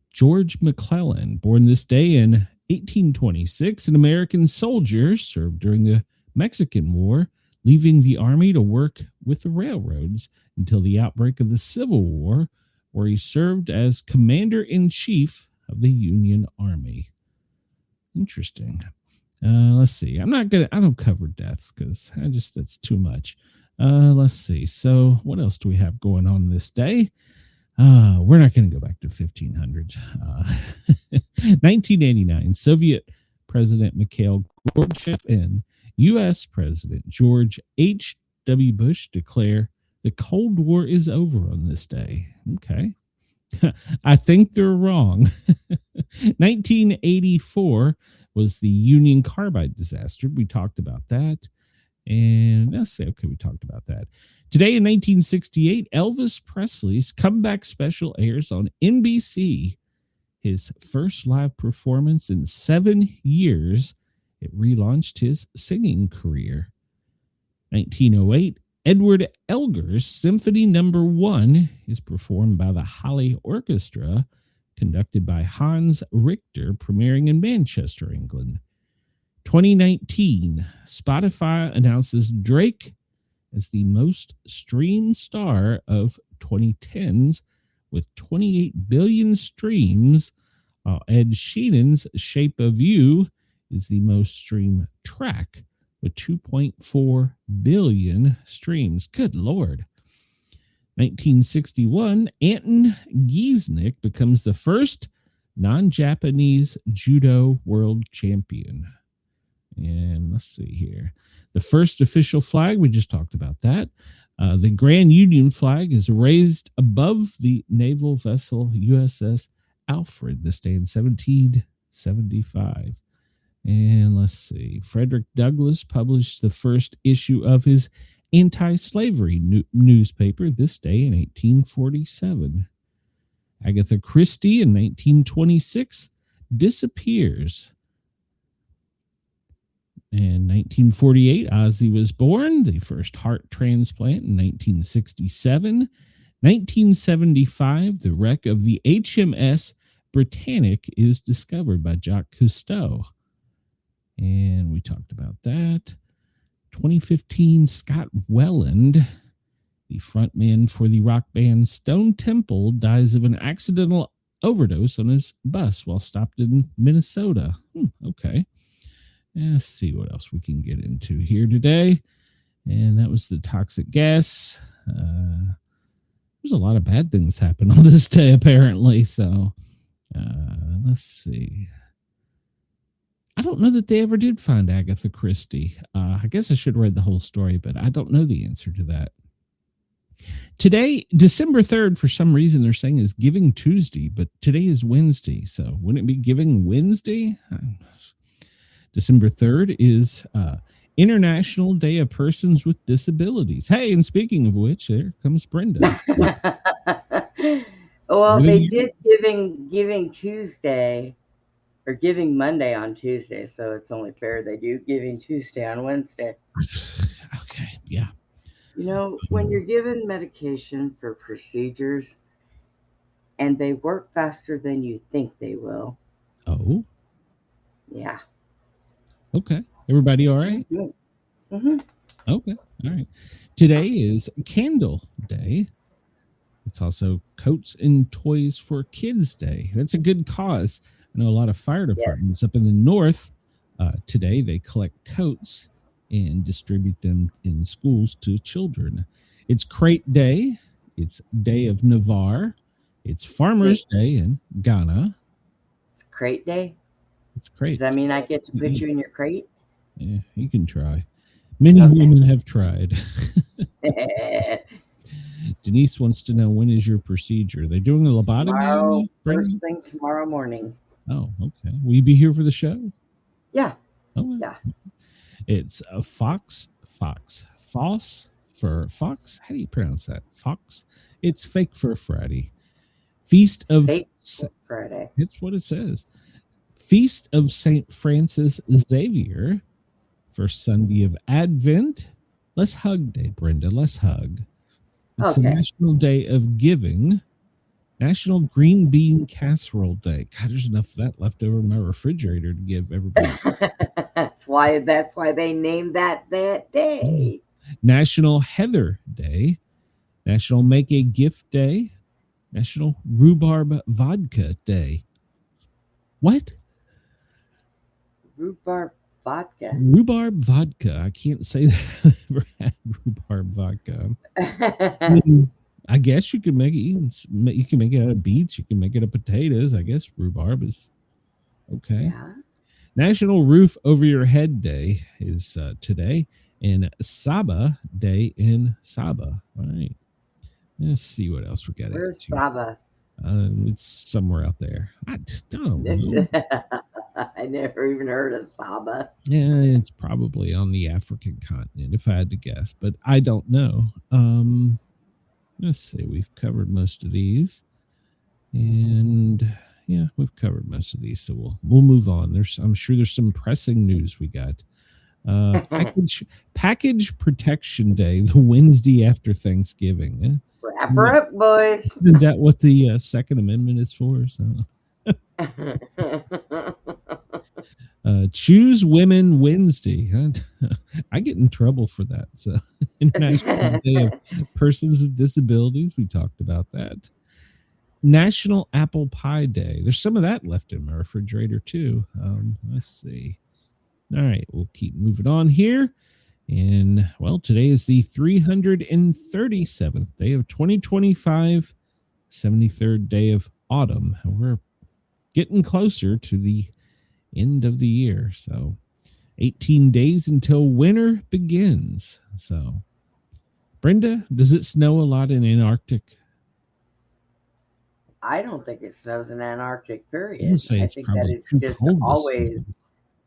George McClellan, born this day in 1826, an American soldier, served during the Mexican War, leaving the Army to work with the railroads until the outbreak of the Civil War, where he served as commander-in-chief of the Union Army. Interesting. Let's see. I don't cover deaths because that's too much. Let's see. So what else do we have going on this day? We're not going to go back to 1500s. 1989, Soviet President Mikhail Gorbachev and U.S. President George H.W. Bush declare the Cold War is over on this day. Okay. I think they're wrong. 1984 was the Union Carbide disaster. We talked about that. And let's say, okay, we talked about that. Today in 1968, Elvis Presley's comeback special airs on NBC. His first live performance in 7 years. It relaunched his singing career. 1908, Edward Elgar's Symphony No. 1 is performed by the Holly Orchestra, conducted by Hans Richter, premiering in Manchester, England. 2019, Spotify announces Drake as the most streamed star of 2010s with 28 billion streams, while Ed Sheeran's Shape of You is the most streamed track with 2.4 billion streams. Good Lord. 1961, Anton Giesnick becomes the first non-Japanese judo world champion. And let's see here. The first official flag, we just talked about that. The Grand Union flag is raised above the naval vessel USS Alfred this day in 1775. And let's see. Frederick Douglass published the first issue of his anti-slavery newspaper this day in 1847. Agatha Christie in 1926 disappears. In 1948, Ozzy was born, the first heart transplant in 1967. 1975, the wreck of the HMS Britannic is discovered by Jacques Cousteau. And we talked about that. 2015, Scott Weiland, the frontman for the rock band Stone Temple, dies of an accidental overdose on his bus while stopped in Minnesota. Okay. Let's see what else we can get into here today. And that was the toxic gas. There's a lot of bad things happen on this day, apparently. So let's see. I don't know that they ever did find Agatha Christie. I guess I should read the whole story, but I don't know the answer to that. Today, December 3rd, for some reason, they're saying is Giving Tuesday, but today is Wednesday. So wouldn't it be Giving Wednesday? December 3rd is International Day of Persons with Disabilities. Hey, and speaking of which, there comes Brenda. Well, they did Giving Tuesday or Giving Monday on Tuesday, so it's only fair they do Giving Tuesday on Wednesday. Okay, yeah. You know, when you're given medication for procedures and they work faster than you think they will. Oh. Yeah. Okay. Everybody all right? Mm-hmm. Okay. All right. Today is Candle Day. It's also Coats and Toys for Kids Day. That's a good cause. I know a lot of fire departments up in the north today, they collect coats and distribute them in schools to children. It's Crate Day. It's Day of Navarre. It's Farmer's Day in Ghana. It's Crate Day? It's crate. Does that mean I get to put you in your crate? Yeah, you can try. Many women have tried. Denise wants to know, when is your procedure? Are they doing a lobotomy? First thing tomorrow morning. Oh, okay. Will you be here for the show? Yeah. Okay. Yeah. It's a Fox. How do you pronounce that? Fox. It's Fake Fur Friday. Feast of Fake Fur Friday. It's what it says. Feast of St. Francis Xavier. First Sunday of Advent. Let's hug day, Brenda. Let's hug. It's the National Day of Giving. National Green Bean Casserole Day. God, there's enough of that left over in my refrigerator to give everybody. That's why they named that day. National Heather Day. National Make a Gift Day. National Rhubarb Vodka Day. What? Rhubarb vodka. Rhubarb vodka. I can't say that I've ever had rhubarb vodka. I guess you could make it. You can make it out of beets. You can make it out of potatoes. I guess rhubarb is Okay. Yeah. National Roof Over Your Head Day is today, and Saba Day in Saba. All right. Let's see what else we got to Where's here. Saba? It's somewhere out there. I don't know. I never even heard of Saba. Yeah, it's probably on the African continent, if I had to guess, but I don't know. Let's see. We've covered most of these, and yeah, we've covered most of these, so we'll move on. I'm sure there's some pressing news we got. Package Protection Day, the Wednesday after Thanksgiving. Wrap her up, boys. Isn't that what the Second Amendment is for? So, Choose Women Wednesday. I get in trouble for that. So, International Day of Persons with Disabilities. We talked about that. National Apple Pie Day. There's some of that left in my refrigerator too. Let's see. All right, we'll keep moving on here. And well, today is the 337th day of 2025, 73rd day of autumn. We're getting closer to the end of the year. So 18 days until winter begins. So, Brenda, does it snow a lot in Antarctic? I don't think it snows in Antarctic, period. I'll say I it's think that probably it's too just cold to snow.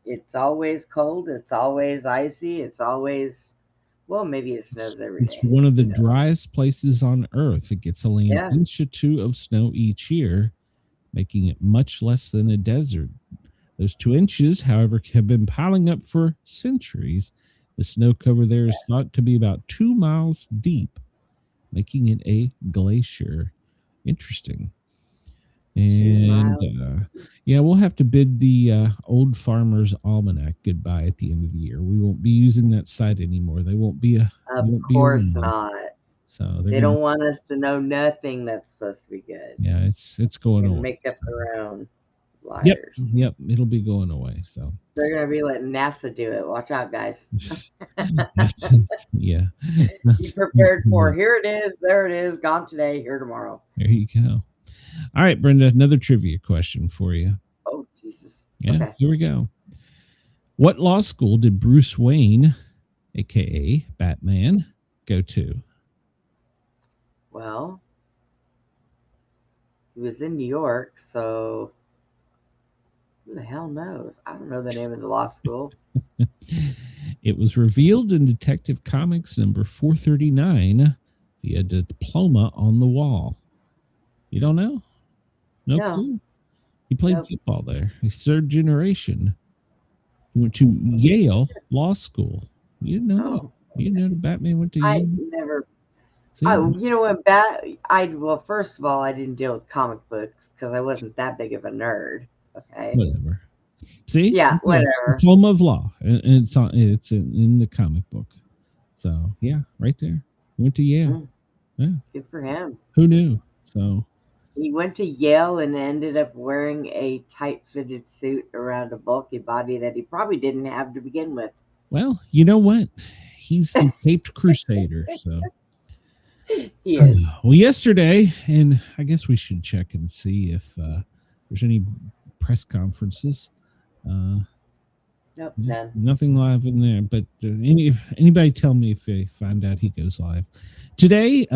it's always cold, it's always icy, it's always, well, maybe it snows every It's day. one of the Who knows? driest places on Earth. It gets only Yeah. an inch or two of snow each year, making it much less than a desert. Those 2 inches, however, have been piling up for centuries. The snow cover there is thought to be about 2 miles deep, making it a glacier. Interesting. And yeah, we'll have to bid the Old Farmer's Almanac goodbye at the end of the year. We won't be using that site anymore. They won't be Of course not. So they don't want us to know nothing that's supposed to be good. Yeah, it's going and away. Make up their own liars. Yep, it'll be going away. So they're gonna be letting NASA do it. Watch out, guys. Yeah. Be prepared for here it is, there it is, gone today, here tomorrow. There you go. All right, Brenda, another trivia question for you. Oh, Jesus. Yeah, okay. Here we go. What law school did Bruce Wayne, aka Batman, go to? Well, he was in New York, so who the hell knows? I don't know the name of the law school. It was revealed in Detective Comics number 439 via diploma on the wall. You don't know? No clue? He played football there. He's third generation. He went to Yale Law School. You didn't know that? You didn't know that Batman went to Yale? I never. You know what? Well, first of all, I didn't deal with comic books because I wasn't that big of a nerd. Okay. Whatever. See? Yeah, whatever. It's diploma of law, and it's in the comic book. So yeah, right there. Went to Yale. Yeah. Good for him. Who knew? So he went to Yale and ended up wearing a tight-fitted suit around a bulky body that he probably didn't have to begin with. Well, you know what? He's the Caped Crusader. So he is. Well, yesterday, and I guess we should check and see if there's any press conferences. Nope, none. Nothing live in there. But anybody tell me if they find out he goes live. Today,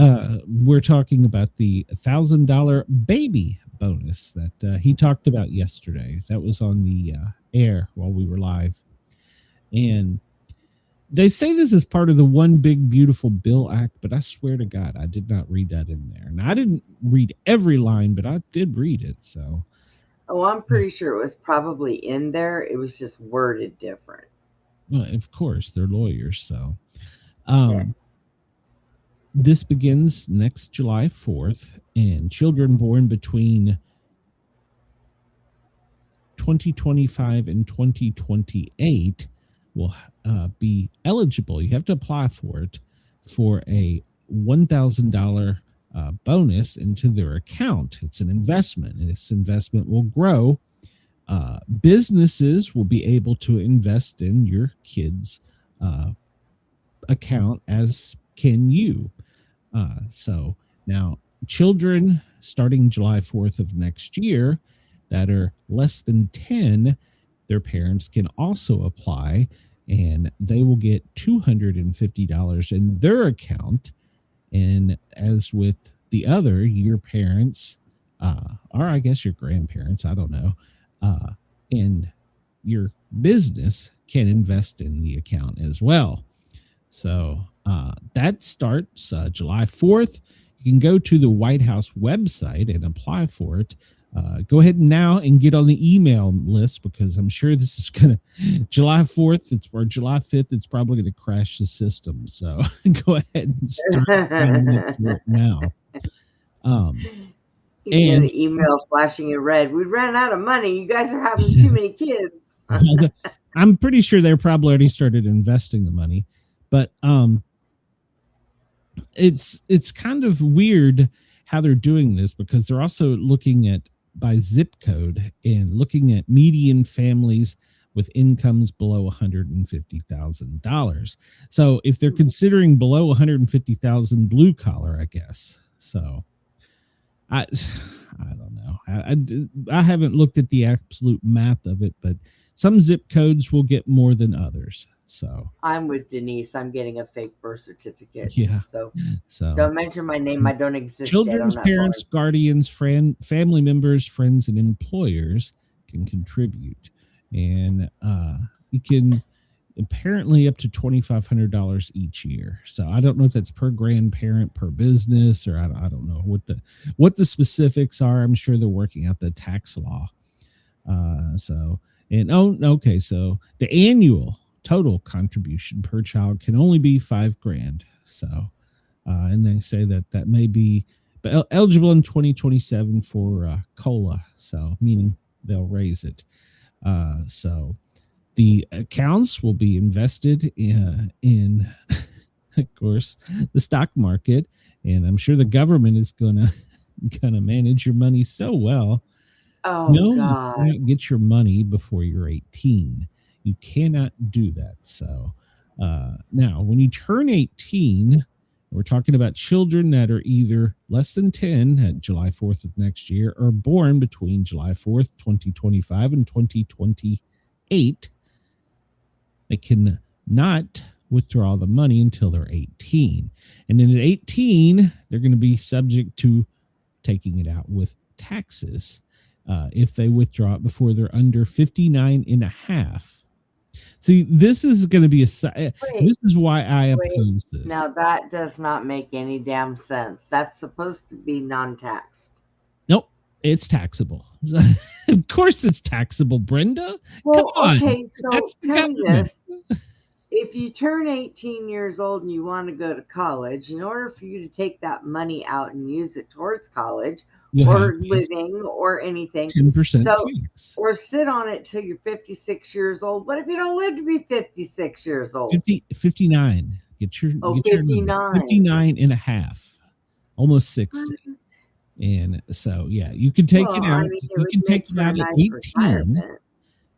we're talking about the $1,000 baby bonus that he talked about yesterday. That was on the air while we were live. And they say this is part of the One Big Beautiful Bill Act, but I swear to God, I did not read that in there. And I didn't read every line, but I did read it. So, I'm pretty sure it was probably in there. It was just worded different. Well, of course, they're lawyers. So, this begins next July 4th, and children born between 2025 and 2028 will be eligible. You have to apply for it for a $1,000 bonus into their account. It's an investment, and this investment will grow. Businesses will be able to invest in your kids' account, as can you. So now children starting July 4th of next year, that are less than 10, their parents can also apply, and they will get $250 in their account. And as with the other, your parents, or I guess your grandparents, I don't know, and your business can invest in the account as well. So that starts July 4th. You can go to the White House website and apply for it. Go ahead now and get on the email list, because I'm sure this is going to July 4th or July 5th. It's probably going to crash the system. So go ahead and start signing up for it now. You get an email flashing in red. We ran out of money. You guys are having too many kids. I'm pretty sure they're probably already started investing the money, but it's kind of weird how they're doing this, because they're also looking at by zip code and looking at median families with incomes below $150,000. So if they're considering below 150,000 blue collar, I guess. So I don't know. I haven't looked at the absolute math of it, but some zip codes will get more than others. So I'm with Denise. I'm getting a fake birth certificate. Yeah. So don't mention my name. I don't exist. Children's parents, guardians, family members, friends, and employers can contribute, and you can apparently up to $2,500 each year. So I don't know if that's per grandparent, per business, or I don't know what the specifics are. I'm sure they're working out the tax law. So the annual total contribution per child can only be $5,000. So, and they say that may be eligible in 2027 for COLA. So, meaning they'll raise it. So the accounts will be invested in of course, the stock market, and I'm sure the government is gonna manage your money so well. Oh, no, God. You can't get your money before you're 18. You cannot do that. So now, when you turn 18, we're talking about children that are either less than 10 at July 4th of next year, or born between July 4th, 2025 and 2028. They can not withdraw the money until they're 18. And then at 18, they're going to be subject to taking it out with taxes if they withdraw it before they're under 59 and a half. See, this is going to be this is why I oppose this. Now, that does not make any damn sense. That's supposed to be non-taxed. Nope, it's taxable. Of course it's taxable, Brenda. Well, come on. Okay, so tell me this. If you turn 18 years old and you want to go to college, in order for you to take that money out and use it towards college or living or anything, 10% tax. Or sit on it till you're 56 years old. What if you don't live to be 56 years old? 59. Get your 59. 59 and a half, almost 60. What? And so, yeah, you can take it out. You can take it out at 18.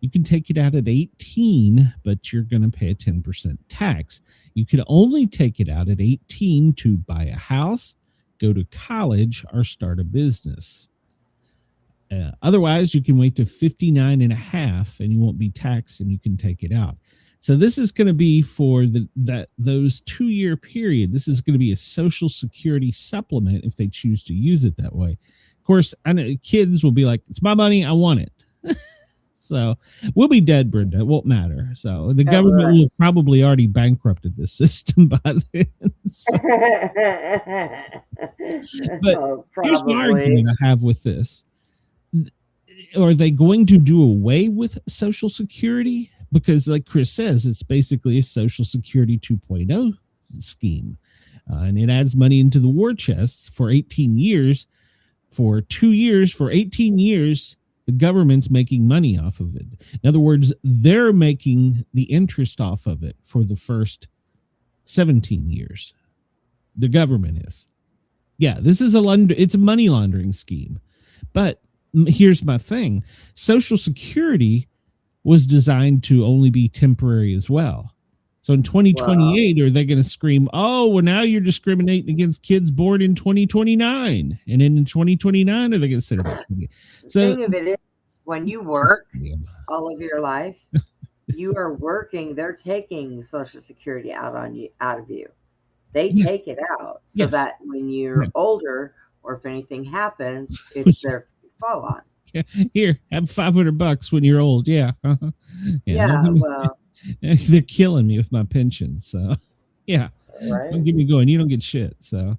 You can take it out at 18, but you're going to pay a 10% tax. You can only take it out at 18 to buy a house, go to college, or start a business. Otherwise, you can wait to 59 and a half and you won't be taxed, and you can take it out. So this is going to be for those 2-year period. This is going to be a Social Security supplement if they choose to use it that way. Of course, I know kids will be like, it's my money, I want it. So we'll be dead, Brenda. It won't matter. So the government will have probably already bankrupted this system by then. So. But here's my argument I have with this. Are they going to do away with Social Security? Because like Chris says, it's basically a Social Security 2.0 scheme. And it adds money into the war chest for 18 years. For 2 years, for 18 years, the government's making money off of it. In other words, they're making the interest off of it for the first 17 years. The government is. Yeah, this is it's a money laundering scheme. But here's my thing. Social Security was designed to only be temporary as well. So in 2028, are they going to scream, oh, well, now you're discriminating against kids born in 2029? And then in 2029, are they going to say that? So the thing of it is, when you It's a work scam. all of your life, you It's, are working. They're taking Social Security out of you. They yes, take it out so yes, that when you're yes. older or if anything happens, it's there to fall on. Yeah, here, have $500 when you're old. Yeah, yeah. Don't Yeah, give me. well, They're killing me with my pension. So, yeah, don't right. get me going. You don't get shit. So,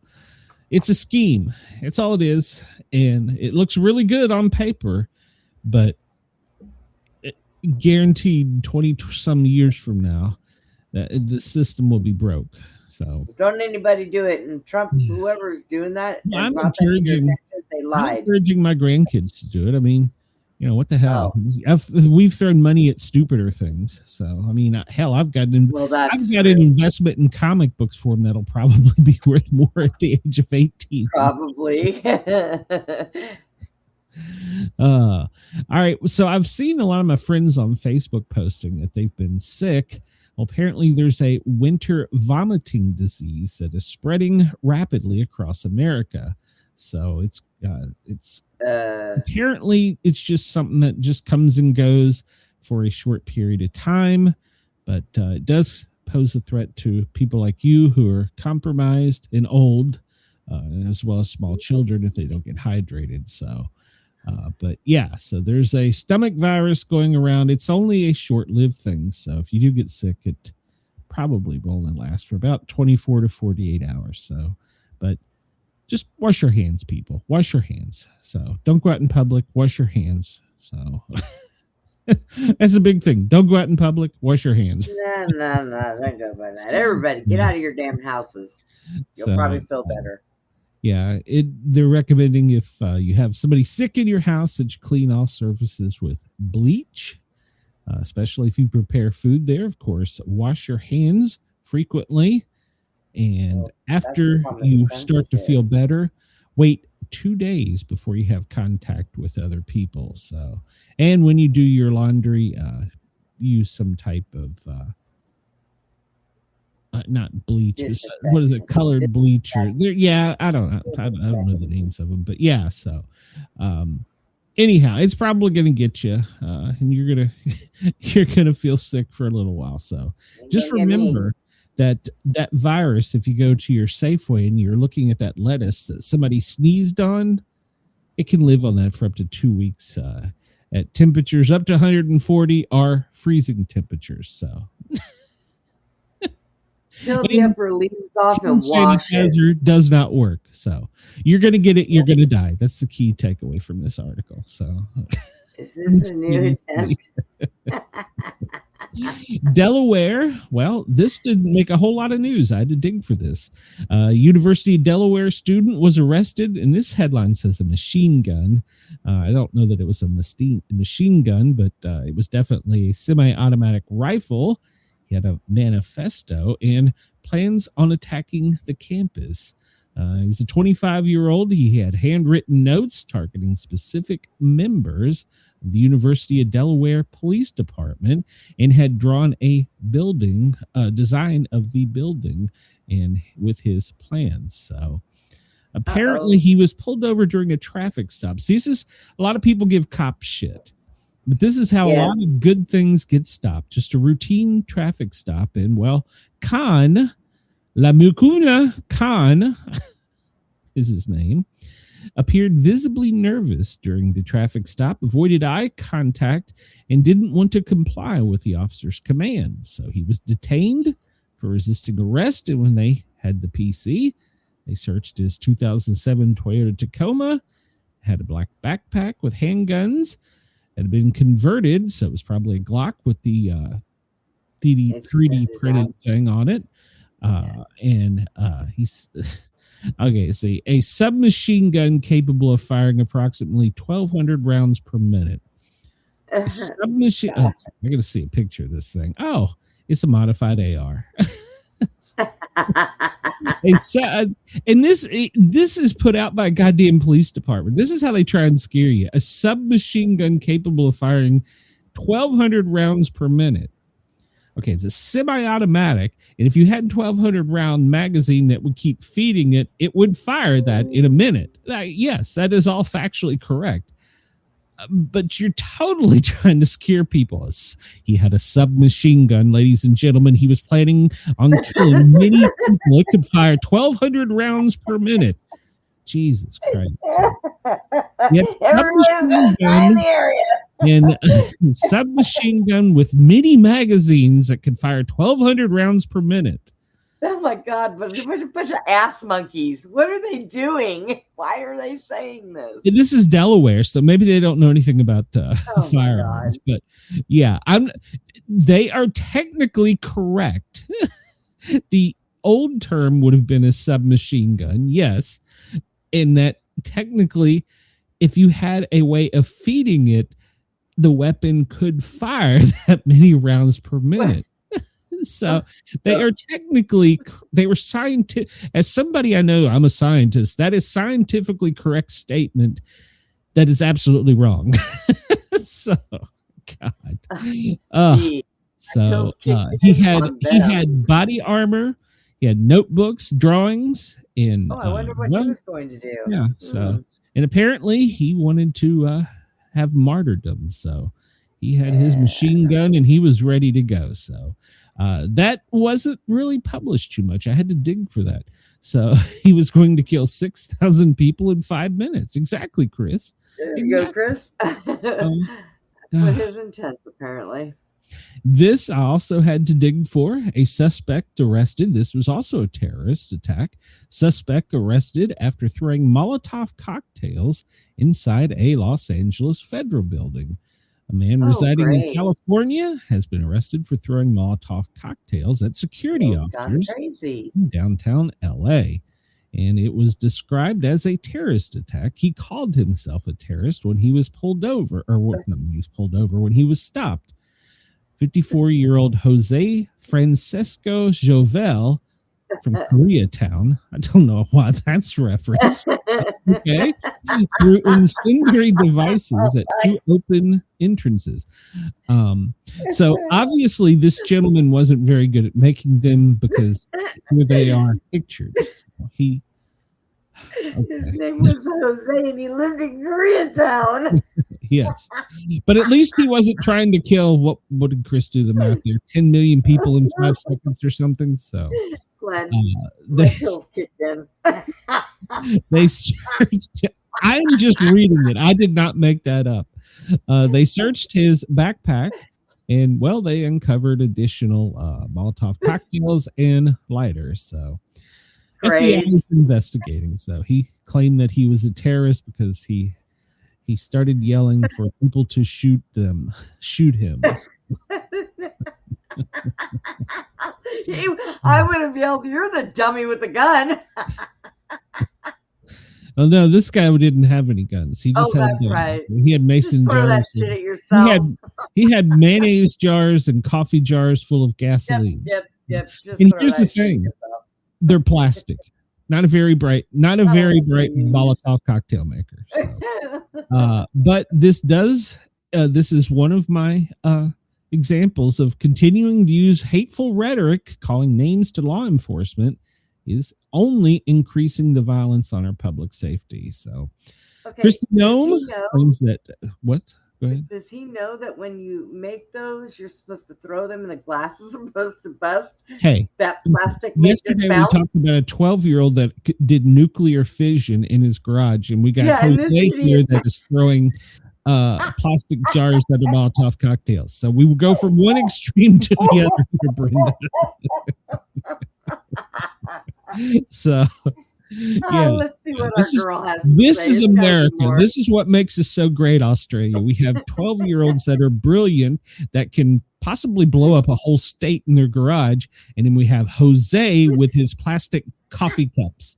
it's a scheme. It's all it is, and it looks really good on paper, but guaranteed 20 some years from now that the system will be broke. So Don't anybody do it. And Trump, whoever's doing that and I'm brought that to your encouraging attention, they I'm lied. encouraging my grandkids to do it. I mean, what the hell? Oh, We've thrown money at stupider things. So I mean, hell, I've got well, that's an true. investment in comic books for them that'll probably be worth more at the age of 18. Probably. All right. So I've seen a lot of my friends on Facebook posting that they've been sick. Well, apparently there's a winter vomiting disease that is spreading rapidly across America. So it's apparently it's just something that just comes and goes for a short period of time, but it does pose a threat to people like you who are compromised and old, as well as small children if they don't get hydrated. So but yeah, so there's a stomach virus going around. It's only a short-lived thing. So if you do get sick, it probably will only last for about 24 to 48 hours. So, but just wash your hands, people. Wash your hands. So don't go out in public. Wash your hands. So that's a big thing. Don't go out in public. Wash your hands. No. Don't go by that. Everybody, get out of your damn houses. You'll So, probably feel better. yeah, they're recommending if you have somebody sick in your house that you clean all surfaces with bleach, especially if you prepare food there. Of course, wash your hands frequently. And Well, after you start to feel better, wait 2 days before you have contact with other people. So, and when you do your laundry, use some type of not bleach. What is it? Colored bleach or yeah, I don't know the names of them, but yeah. So, anyhow, it's probably going to get you, and you're gonna feel sick for a little while. So, just remember that virus. If you go to your Safeway and you're looking at that lettuce that somebody sneezed on, it can live on that for up to 2 weeks. At temperatures up to 140 are freezing temperatures. So. Peel the upper leaves off and wash it. Does not work. So you're going to get it. You're going to die. That's the key takeaway from this article. So is this a new test? Delaware. Well, this didn't make a whole lot of news. I had to dig for this. University of Delaware student was arrested, and this headline says a machine gun. I don't know that it was a machine gun, but it was definitely a semi-automatic rifle. He had a manifesto and plans on attacking the campus. He was a 25-year-old. He had handwritten notes targeting specific members of the University of Delaware Police Department and had drawn a building, design of the building, and with his plans. So apparently he was pulled over during a traffic stop. See, this is a lot of people give cops shit. But this is how a lot of good things get stopped. Just a routine traffic stop. And, well, Khan, Lamukuna Khan is his name, appeared visibly nervous during the traffic stop, avoided eye contact, and didn't want to comply with the officer's command. So he was detained for resisting arrest. And when they had the PC, they searched his 2007 Toyota Tacoma, had a black backpack with handguns, had been converted, so it was probably a Glock with the 3D printed thing on it. And he's okay. See, a submachine gun capable of firing approximately 1,200 rounds per minute. A submachine. Oh, I got to see a picture of this thing. Oh, it's a modified AR. And this is put out by a goddamn police department. This is how they try and scare you. A submachine gun capable of firing 1,200 rounds per minute. Okay, it's a semi-automatic, and if you had 1,200 round magazine that would keep feeding it, it would fire that in a minute. Yes, that is all factually correct. but you're totally trying to scare people. He had a submachine gun, ladies and gentlemen. He was planning on killing many people. It could fire 1,200 rounds per minute. Jesus Christ. He had submachine gun and a submachine gun with mini magazines that could fire 1,200 rounds per minute. Oh my God, but a bunch of ass monkeys. What are they doing? Why are they saying this? This is Delaware, so maybe they don't know anything about firearms. But yeah, they are technically correct. The old term would have been a submachine gun, yes, in that technically, if you had a way of feeding it, the weapon could fire that many rounds per minute. So they were scientific. As somebody I know, I'm a scientist. That is scientifically correct statement. That is absolutely wrong. So, God. He had body armor. He had notebooks, drawings, and I wonder what he was going to do. Yeah. So, and apparently he wanted to have martyrdom. So he had his machine gun and he was ready to go. So. That wasn't really published too much. I had to dig for that. So he was going to kill 6,000 people in 5 minutes. Exactly, Chris. There you go, Chris. That's his intent, apparently. This I also had to dig for. A suspect arrested. This was also a terrorist attack. Suspect arrested after throwing Molotov cocktails inside a Los Angeles federal building. A man residing in California has been arrested for throwing Molotov cocktails at security officers in downtown LA. And it was described as a terrorist attack. He called himself a terrorist when he was pulled over, when he was stopped. 54-year-old Jose Francisco Jovel from Koreatown. I don't know why that's referenced. Okay. Through incendiary devices at 2 open entrances. So obviously this gentleman wasn't very good at making them because here they are pictured. So his name was Jose and he lived in Koreatown. Yes. But at least he wasn't trying to kill, what did Chris do the math there? 10 million people in 5 seconds or something. So they searched. I'm just reading it. I did not make that up. They searched his backpack and, well, they uncovered additional Molotov cocktails and lighters. So FBI is investigating. So he claimed that he was a terrorist because he started yelling for people to shoot him. I would have yelled, "You're the dummy with the gun." Oh no, this guy didn't have any guns. He just had right. He had mason just throw jars. That shit at yourself. He had mayonnaise jars and coffee jars full of gasoline. Yep. Just and here's the thing: they're plastic. Not a very bright Molotov cocktail maker. So. But this is one of my examples of continuing to use hateful rhetoric, calling names to law enforcement, is only increasing the violence on our public safety. So, Christy Nome claims that what? Go ahead. Does he know that when you make those, you're supposed to throw them and the glass is supposed to bust? Hey, that plastic. Yesterday we talked about a 12-year-old that did nuclear fission in his garage, and we got Jose here that is throwing plastic jars that are Molotov cocktails. So we will go from one extreme to the other here, Brenda. So. Yeah, let's see what our girl has to this say. Is America. This is what makes us so great, Australia. We have 12-year-olds that are brilliant, that can possibly blow up a whole state in their garage, and then we have Jose with his plastic coffee cups.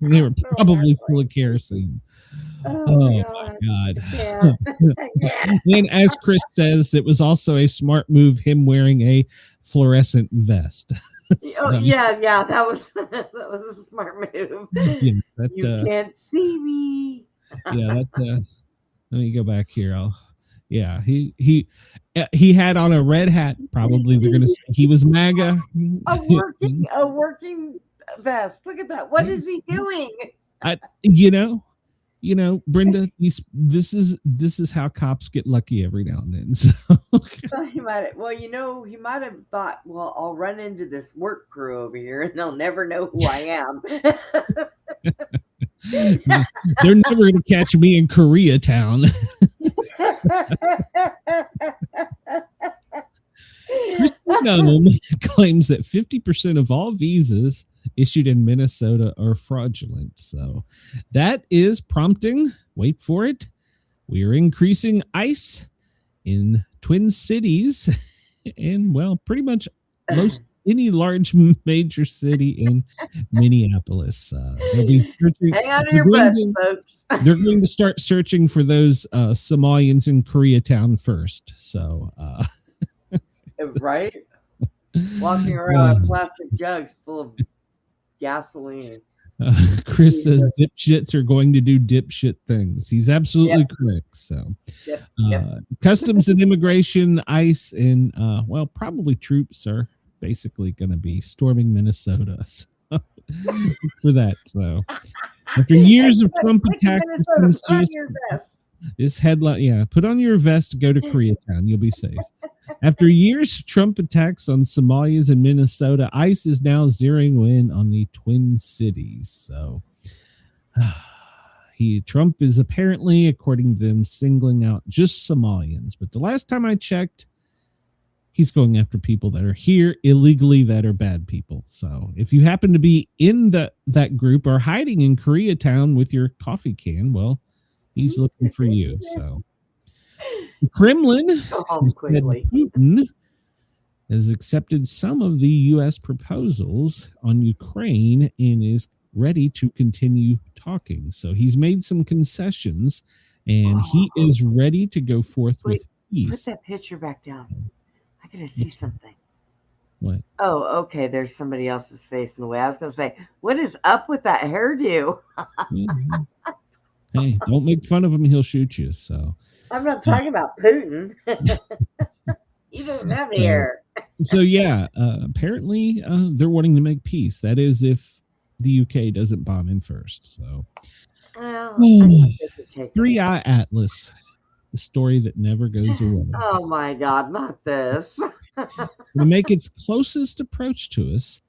They were probably full of kerosene. Oh my God. Yeah. And as Chris says, it was also a smart move, him wearing a fluorescent vest. So, yeah, that was a smart move. Yeah, you can't see me. Yeah, let me go back here. He had on a red hat. Probably they're gonna say he was MAGA. A working vest. Look at that. What is he doing? you know, Brenda, this is how cops get lucky every now and then. So He might have thought, well, I'll run into this work crew over here and they'll never know who I am. they're never going to catch me in Koreatown. Christine claims that 50% of all visas issued in Minnesota are fraudulent. So that is prompting, wait for it, we are increasing ICE in Twin Cities and, well, pretty much most any large major city in Minneapolis. They'll be searching. Hang on to your butts, folks. They're going to start searching for those Somalians in Koreatown first. So, right? Walking around with plastic jugs full of gasoline. Chris says dipshits are going to do dipshit things. He's absolutely correct. So, Customs and Immigration, ICE, and well, probably troops are basically going to be storming Minnesota. So, for that, so after years of Trump attacks, this headline, put on your vest, go to Koreatown, you'll be safe. After years of Trump attacks on Somalis in Minnesota, ICE is now zeroing in on the Twin Cities. So Trump is apparently, according to them, singling out just Somalians. But the last time I checked, he's going after people that are here illegally that are bad people. So if you happen to be in that group or hiding in Koreatown with your coffee can, well, he's looking for you. So the Kremlin said Putin has accepted some of the U.S. proposals on Ukraine and is ready to continue talking. So he's made some concessions and he is ready to go forth with peace. Put that picture back down. I gotta see something. What? Oh, okay. There's somebody else's face in the way. I was gonna say, what is up with that hairdo? Hey, don't make fun of him. He'll shoot you. So I'm not talking about Putin. He doesn't have hair. So apparently they're wanting to make peace. That is, if the UK doesn't bomb him first. So, Three Eye Atlas, the story that never goes away. Oh my God, not this! To make its closest approach to us,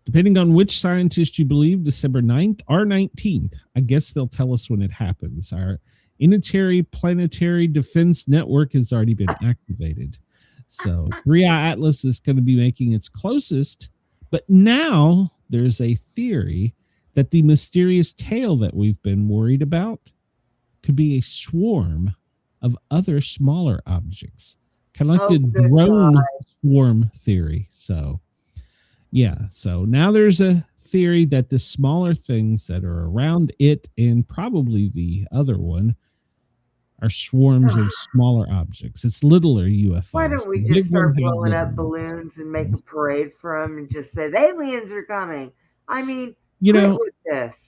depending on which scientist you believe, December 9th or 19th. I guess they'll tell us when it happens. Our Interstellar Planetary Defense Network has already been activated. So 3i Atlas is going to be making its closest. But now there's a theory that the mysterious tail that we've been worried about could be a swarm of other smaller objects. Kind of like the drone swarm theory. So, so now there's a theory that the smaller things that are around it and probably the other one are swarms of smaller objects. It's littler UFOs. Why don't we just start blowing up balloons and make a parade for them and just say the aliens are coming? I mean,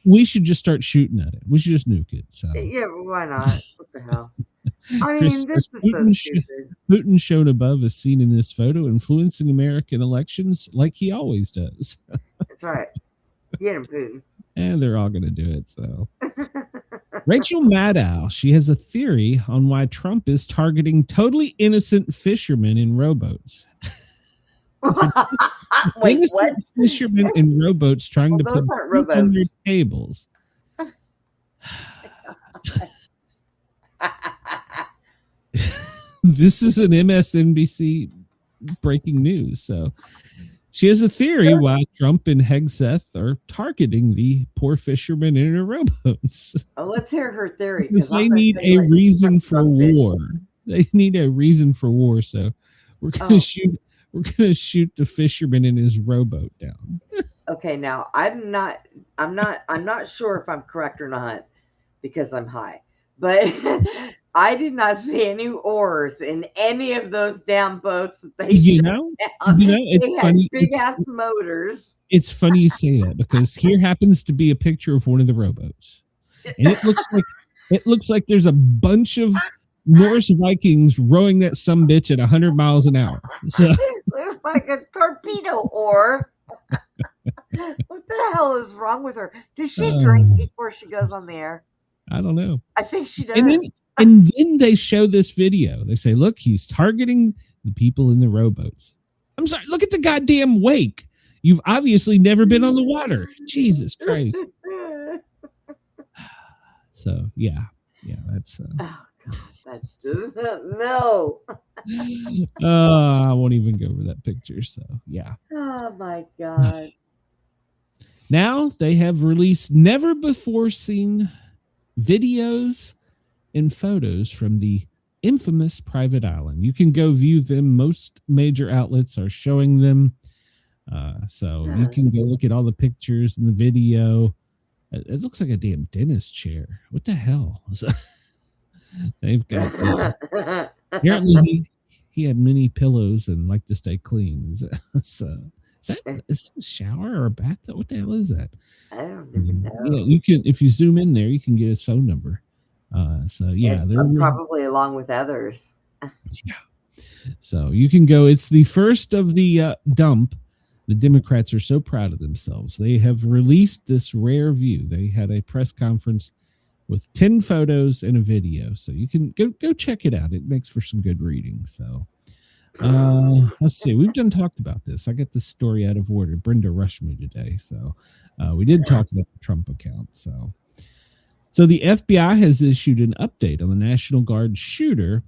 we should just start shooting at it. We should just nuke it. So yeah, but why not? What the hell? I mean, this is so stupid. Putin, shown above, is seen in this photo influencing American elections like he always does. That's right. Get him, Putin. And they're all going to do it. So Rachel Maddow, she has a theory on why Trump is targeting totally innocent fishermen in rowboats. Wait, innocent what? Fishermen in rowboats trying to put food on their tables. This is an MSNBC breaking news. So she has a theory why Trump and Hegseth are targeting the poor fishermen in their rowboats. Oh, let's hear her theory. Because they need a reason for war. They need a reason for war. So we're going to shoot. We're going to shoot the fisherman in his rowboat down. Okay, now I'm not sure if I'm correct or not because I'm high, but I did not see any oars in any of those damn boats that they it's funny. Big ass motors. It's funny you say that because here happens to be a picture of one of the rowboats, and it looks like there's a bunch of Norse Vikings rowing that sumbitch at 100 miles an hour. So looks like a torpedo oar. What the hell is wrong with her? Does she drink before she goes on the air? I don't know. I think she does. And then they show this video. They say, look, he's targeting the people in the rowboats. I'm sorry, look at the goddamn wake. You've obviously never been on the water. Jesus Christ. So, yeah, that's... Oh, God, that's just... No. I won't even go over that picture, so, yeah. Oh, my God. Now they have released never-before-seen videos and photos from the infamous private island. You can go view them. Most major outlets are showing them. So you can go look at all the pictures and the video. It looks like a damn dentist chair. What the hell? They've got... apparently he had many pillows and liked to stay clean. Is that a shower or a bathtub? What the hell is that? I don't even know. Yeah, you can, if you zoom in there, you can get his phone number. So yeah, they're probably along with others. Yeah. So you can go. It's the first of the dump. The Democrats are so proud of themselves. They have released this rare view. They had a press conference with 10 photos and a video. So you can go check it out. It makes for some good reading. So let's see. We've talked about this. I got this story out of order. Brenda rushed me today. So we did talk about the Trump account. So the FBI has issued an update on the National Guard shooter.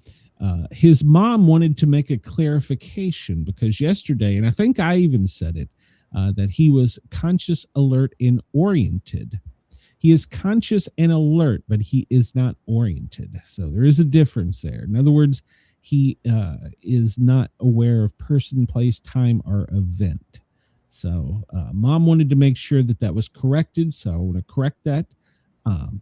His mom wanted to make a clarification because yesterday, and I think I even said it, that he was conscious, alert, and oriented. He is conscious and alert, but he is not oriented. So there is a difference there. In other words, he is not aware of person, place, time, or event. So mom wanted to make sure that was corrected. So I want to correct that.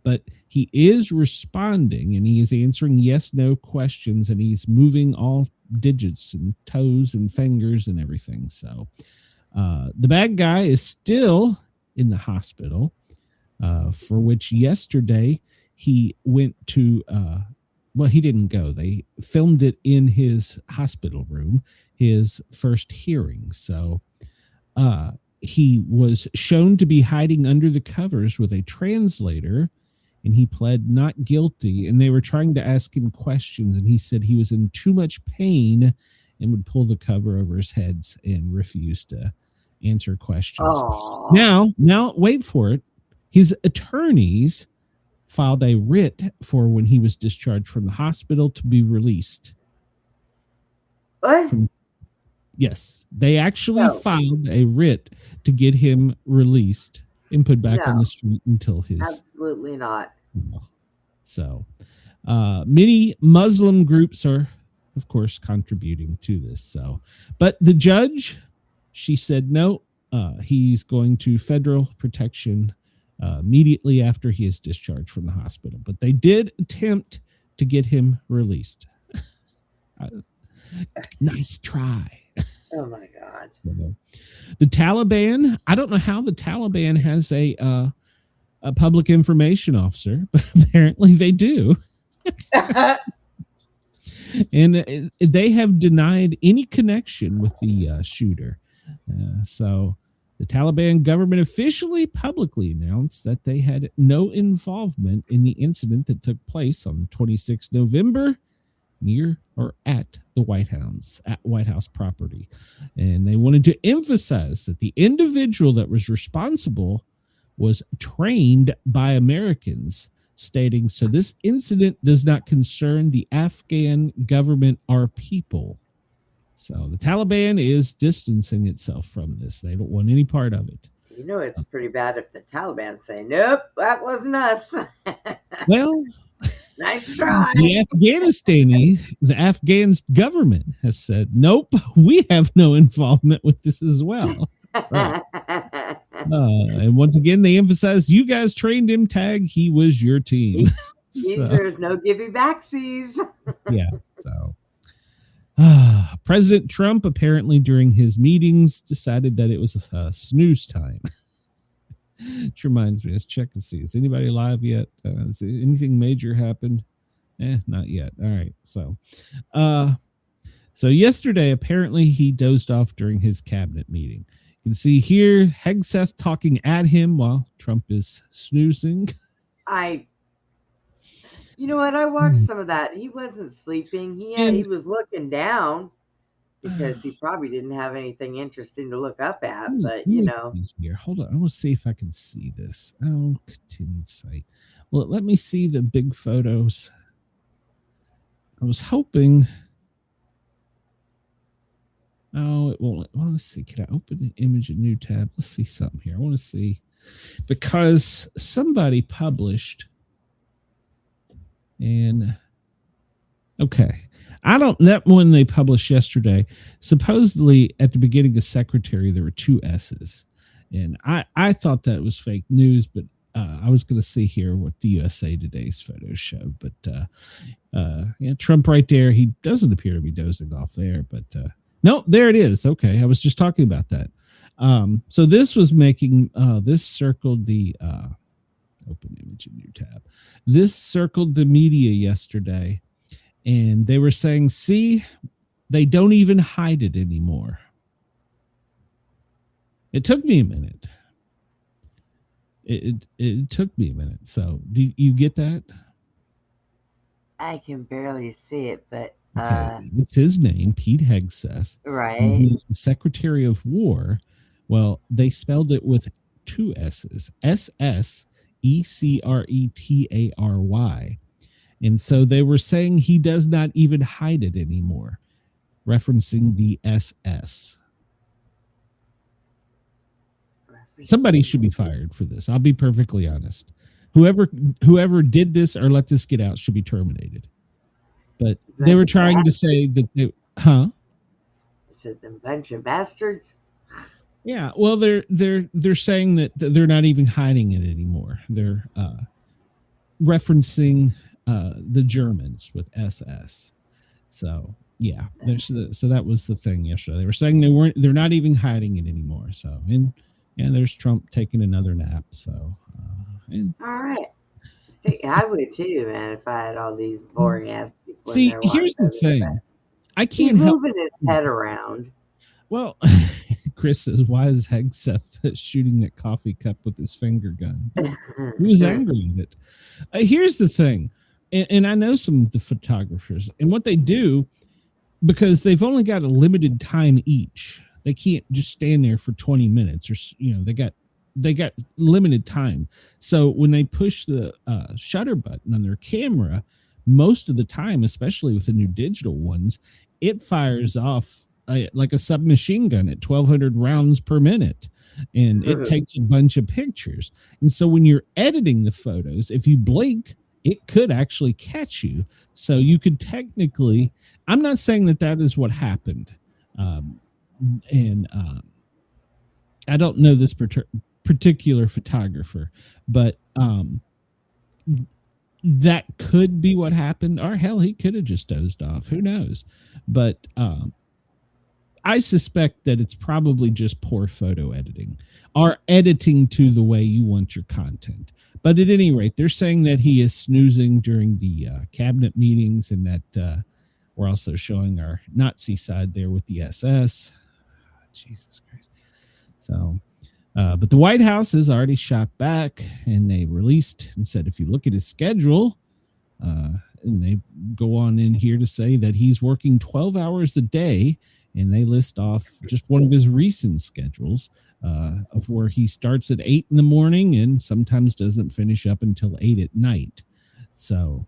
But he is responding and he is answering yes, no questions, and he's moving all digits and toes and fingers and everything. So the bad guy is still in the hospital, for which yesterday he went to, well, he didn't go. They filmed it in his hospital room, his first hearing. So he was shown to be hiding under the covers with a translator, and he pled not guilty. And they were trying to ask him questions, and he said he was in too much pain and would pull the cover over his head and refuse to answer questions. Aww. Now, wait for it. His attorneys filed a writ for when he was discharged from the hospital to be released. What? Yes, they actually filed a writ to get him released and put back on the street until his... Absolutely not. So many Muslim groups are, of course, contributing to this. So, but the judge, she said, no, he's going to federal protection immediately after he is discharged from the hospital. But they did attempt to get him released. Nice try. Oh my God. The Taliban, I don't know how the Taliban has a public information officer, but apparently they do. And they have denied any connection with the shooter. So the Taliban government officially publicly announced that they had no involvement in the incident that took place on 26 November near or at the White House property. And they wanted to emphasize that the individual that was responsible was trained by Americans, stating, so this incident does not concern the Afghan government or people. So the Taliban is distancing itself from this. They don't want any part of it. You know, it's pretty bad if the Taliban say, nope, that wasn't us. Well, nice try. The Afghan government has said, nope, we have no involvement with this as well. And once again, they emphasized, you guys trained him, tag, he was your team. There's no givey backsies. Yeah, so President Trump apparently during his meetings decided that it was snooze time. Which reminds me, let's check and see. Is anybody alive yet? Has anything major happened? Not yet. All right. So yesterday, apparently he dozed off during his cabinet meeting. You can see here Hegseth talking at him while Trump is snoozing. I You know what? I watched some of that. He wasn't sleeping. He And was looking down because he probably didn't have anything interesting to look up at. But let me see here. Hold on. I want to see if I can see this. Oh, continue site. Well, let me see the big photos. I was hoping. Oh, it won't. Well, let's see. Can I open the image in new tab? Let's see something here. I want to see because somebody published and okay. I don't that one they published yesterday. Supposedly at the beginning of Secretary, there were 2 S's. And I thought that was fake news, but I was going to see here what the USA Today's photos show. But yeah, Trump right there. He doesn't appear to be dozing off there, but no, there it is. Okay, I was just talking about that. So this was making this circled the open image in new tab. This circled the media yesterday, and they were saying, "See, they don't even hide it anymore." It took me a minute. It took me a minute. So do you get that? I can barely see it, but Okay, it's his name, Pete Hegseth. right. He's the Secretary of War. Well, they spelled it with 2 S's, Secretary. And so they were saying he does not even hide it anymore, referencing the SS. Somebody should be fired for this. I'll be perfectly honest. Whoever did this or let this get out should be terminated. But they were trying to say that they, Is it a bunch of bastards? Yeah, well, they're saying that they're not even hiding it anymore. They're referencing the Germans with SS. So yeah, so that was the thing yesterday. They were saying they're not even hiding it anymore. So and there's Trump taking another nap. So all right. I would too, man, if I had all these boring ass people. See, here's the thing. I can't help moving his head around. Well, Chris says, why is Hegseth shooting that coffee cup with his finger gun? He was angry at it. Here's the thing, and I know some of the photographers, and what they do, because they've only got a limited time each. They can't just stand there for 20 minutes, or they got limited time. So when they push the shutter button on their camera, most of the time, especially with the new digital ones, it fires off like a submachine gun at 1,200 rounds per minute, and it takes a bunch of pictures. And so when you're editing the photos, if you blink, it could actually catch you. So you could technically, I'm not saying that is what happened. And I don't know this particular photographer, but that could be what happened, or hell, he could have just dozed off. Who knows? But I suspect that it's probably just poor photo editing or editing to the way you want your content. But at any rate, they're saying that he is snoozing during the cabinet meetings, and that we're also showing our Nazi side there with the SS. Jesus Christ. So, but the White House has already shot back, and they released and said, if you look at his schedule, and they go on in here to say that he's working 12 hours a day, and they list off just one of his recent schedules of where he starts at 8 in the morning and sometimes doesn't finish up until 8 at night. So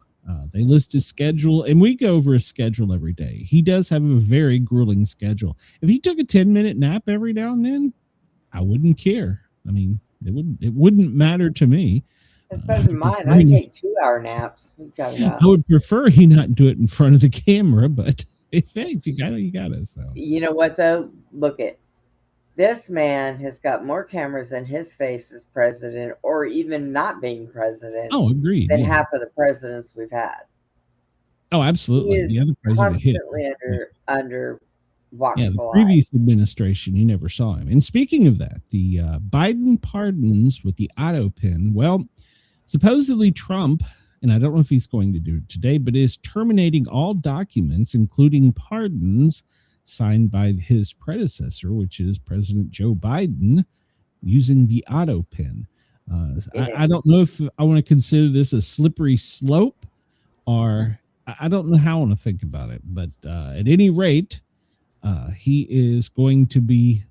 they list his schedule, and we go over his schedule every day. He does have a very grueling schedule. If he took a 10-minute nap every now and then, I wouldn't care. I mean, it wouldn't matter to me. It doesn't mind. I take 2-hour naps. I would prefer he not do it in front of the camera, but if you got it, you got it. So you know what though? Look at this man has got more cameras in his face as president, or even not being president. Oh, agreed. Than half of the presidents we've had. Oh, absolutely. The other president constantly under watchful. Yeah, the previous administration, you never saw him. And speaking of that, the Biden pardons with the auto pin. Well, supposedly Trump, and I don't know if he's going to do it today, but is terminating all documents, including pardons signed by his predecessor, which is President Joe Biden, using the auto pin. I don't know if I want to consider this a slippery slope, are, I don't know how I want to think about it, but at any rate, he is going to be,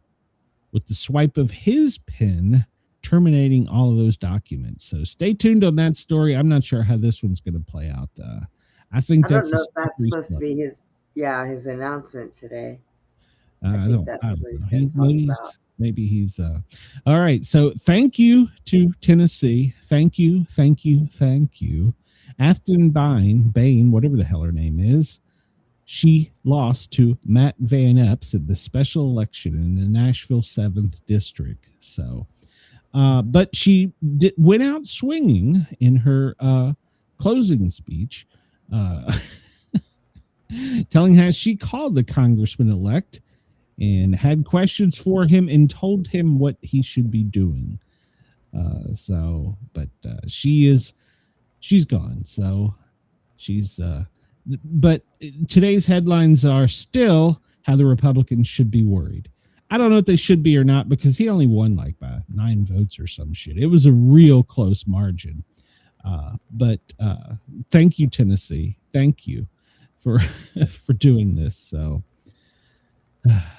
with the swipe of his pen, terminating all of those documents. So stay tuned on that story. I'm not sure how this one's going to play out. I think I don't that's a know if that's slippery supposed to slope. be his announcement today. I I think don't. I that's don't what he's know. going to talk about. Maybe he's. All right. So thank you to Tennessee. Thank you. Thank you. Thank you. Aftyn Behn, whatever the hell her name is, she lost to Matt Van Epps at the special election in the Nashville 7th District. So, but she went out swinging in her closing speech, telling how she called the congressman-elect and had questions for him and told him what he should be doing. But she's gone. So she's, but today's headlines are still how the Republicans should be worried. I don't know if they should be or not, because he only won like by 9 votes or some shit. It was a real close margin. But thank you, Tennessee. Thank you for for doing this. So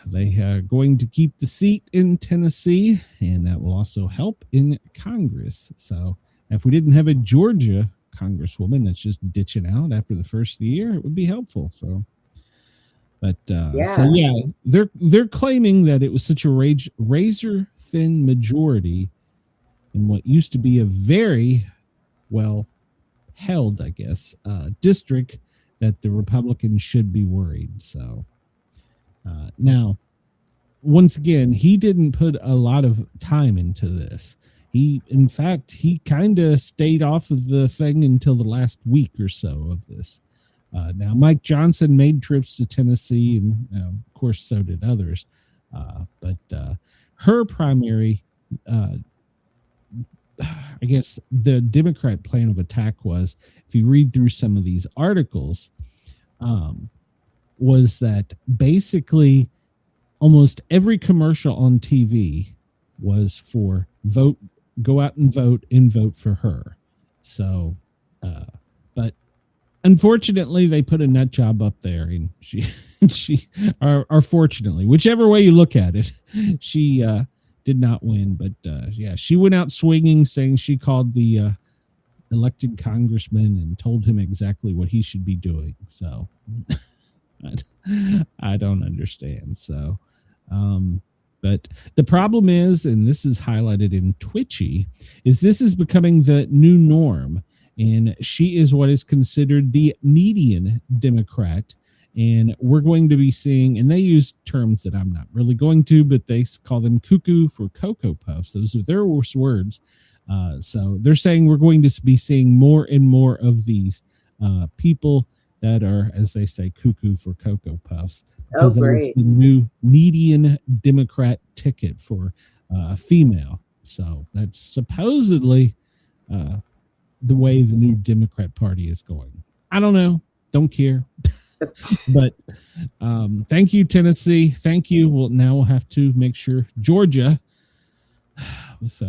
they are going to keep the seat in Tennessee, and that will also help in Congress. So if we didn't have a Georgia congresswoman that's just ditching out after the first of the year, it would be helpful. So, but they're claiming that it was such a razor thin majority in what used to be a very well held, I guess, district, that the Republicans should be worried. So now, once again, he didn't put a lot of time into this. In fact, he kind of stayed off of the thing until the last week or so of this. Now, Mike Johnson made trips to Tennessee, and of course, so did others. But her primary, I guess, the Democrat plan of attack was, if you read through some of these articles, was that basically almost every commercial on TV was for go out and vote for her. So, but unfortunately, they put a nut job up there, and or fortunately, whichever way you look at it, she did not win. But she went out swinging, saying she called the elected congressman and told him exactly what he should be doing. So I don't understand. So, but the problem is, and this is highlighted in Twitchy, is this is becoming the new norm. And she is what is considered the median Democrat. And we're going to be seeing, and they use terms that I'm not really going to, but they call them cuckoo for Cocoa Puffs. Those are their worst words. So they're saying we're going to be seeing more and more of these people that are, as they say, cuckoo for Cocoa Puffs, because that is the new median Democrat ticket for a female. So that's supposedly the way the new Democrat Party is going. I don't know. Don't care. But thank you, Tennessee. Thank you. Well, now we'll have to make sure Georgia, with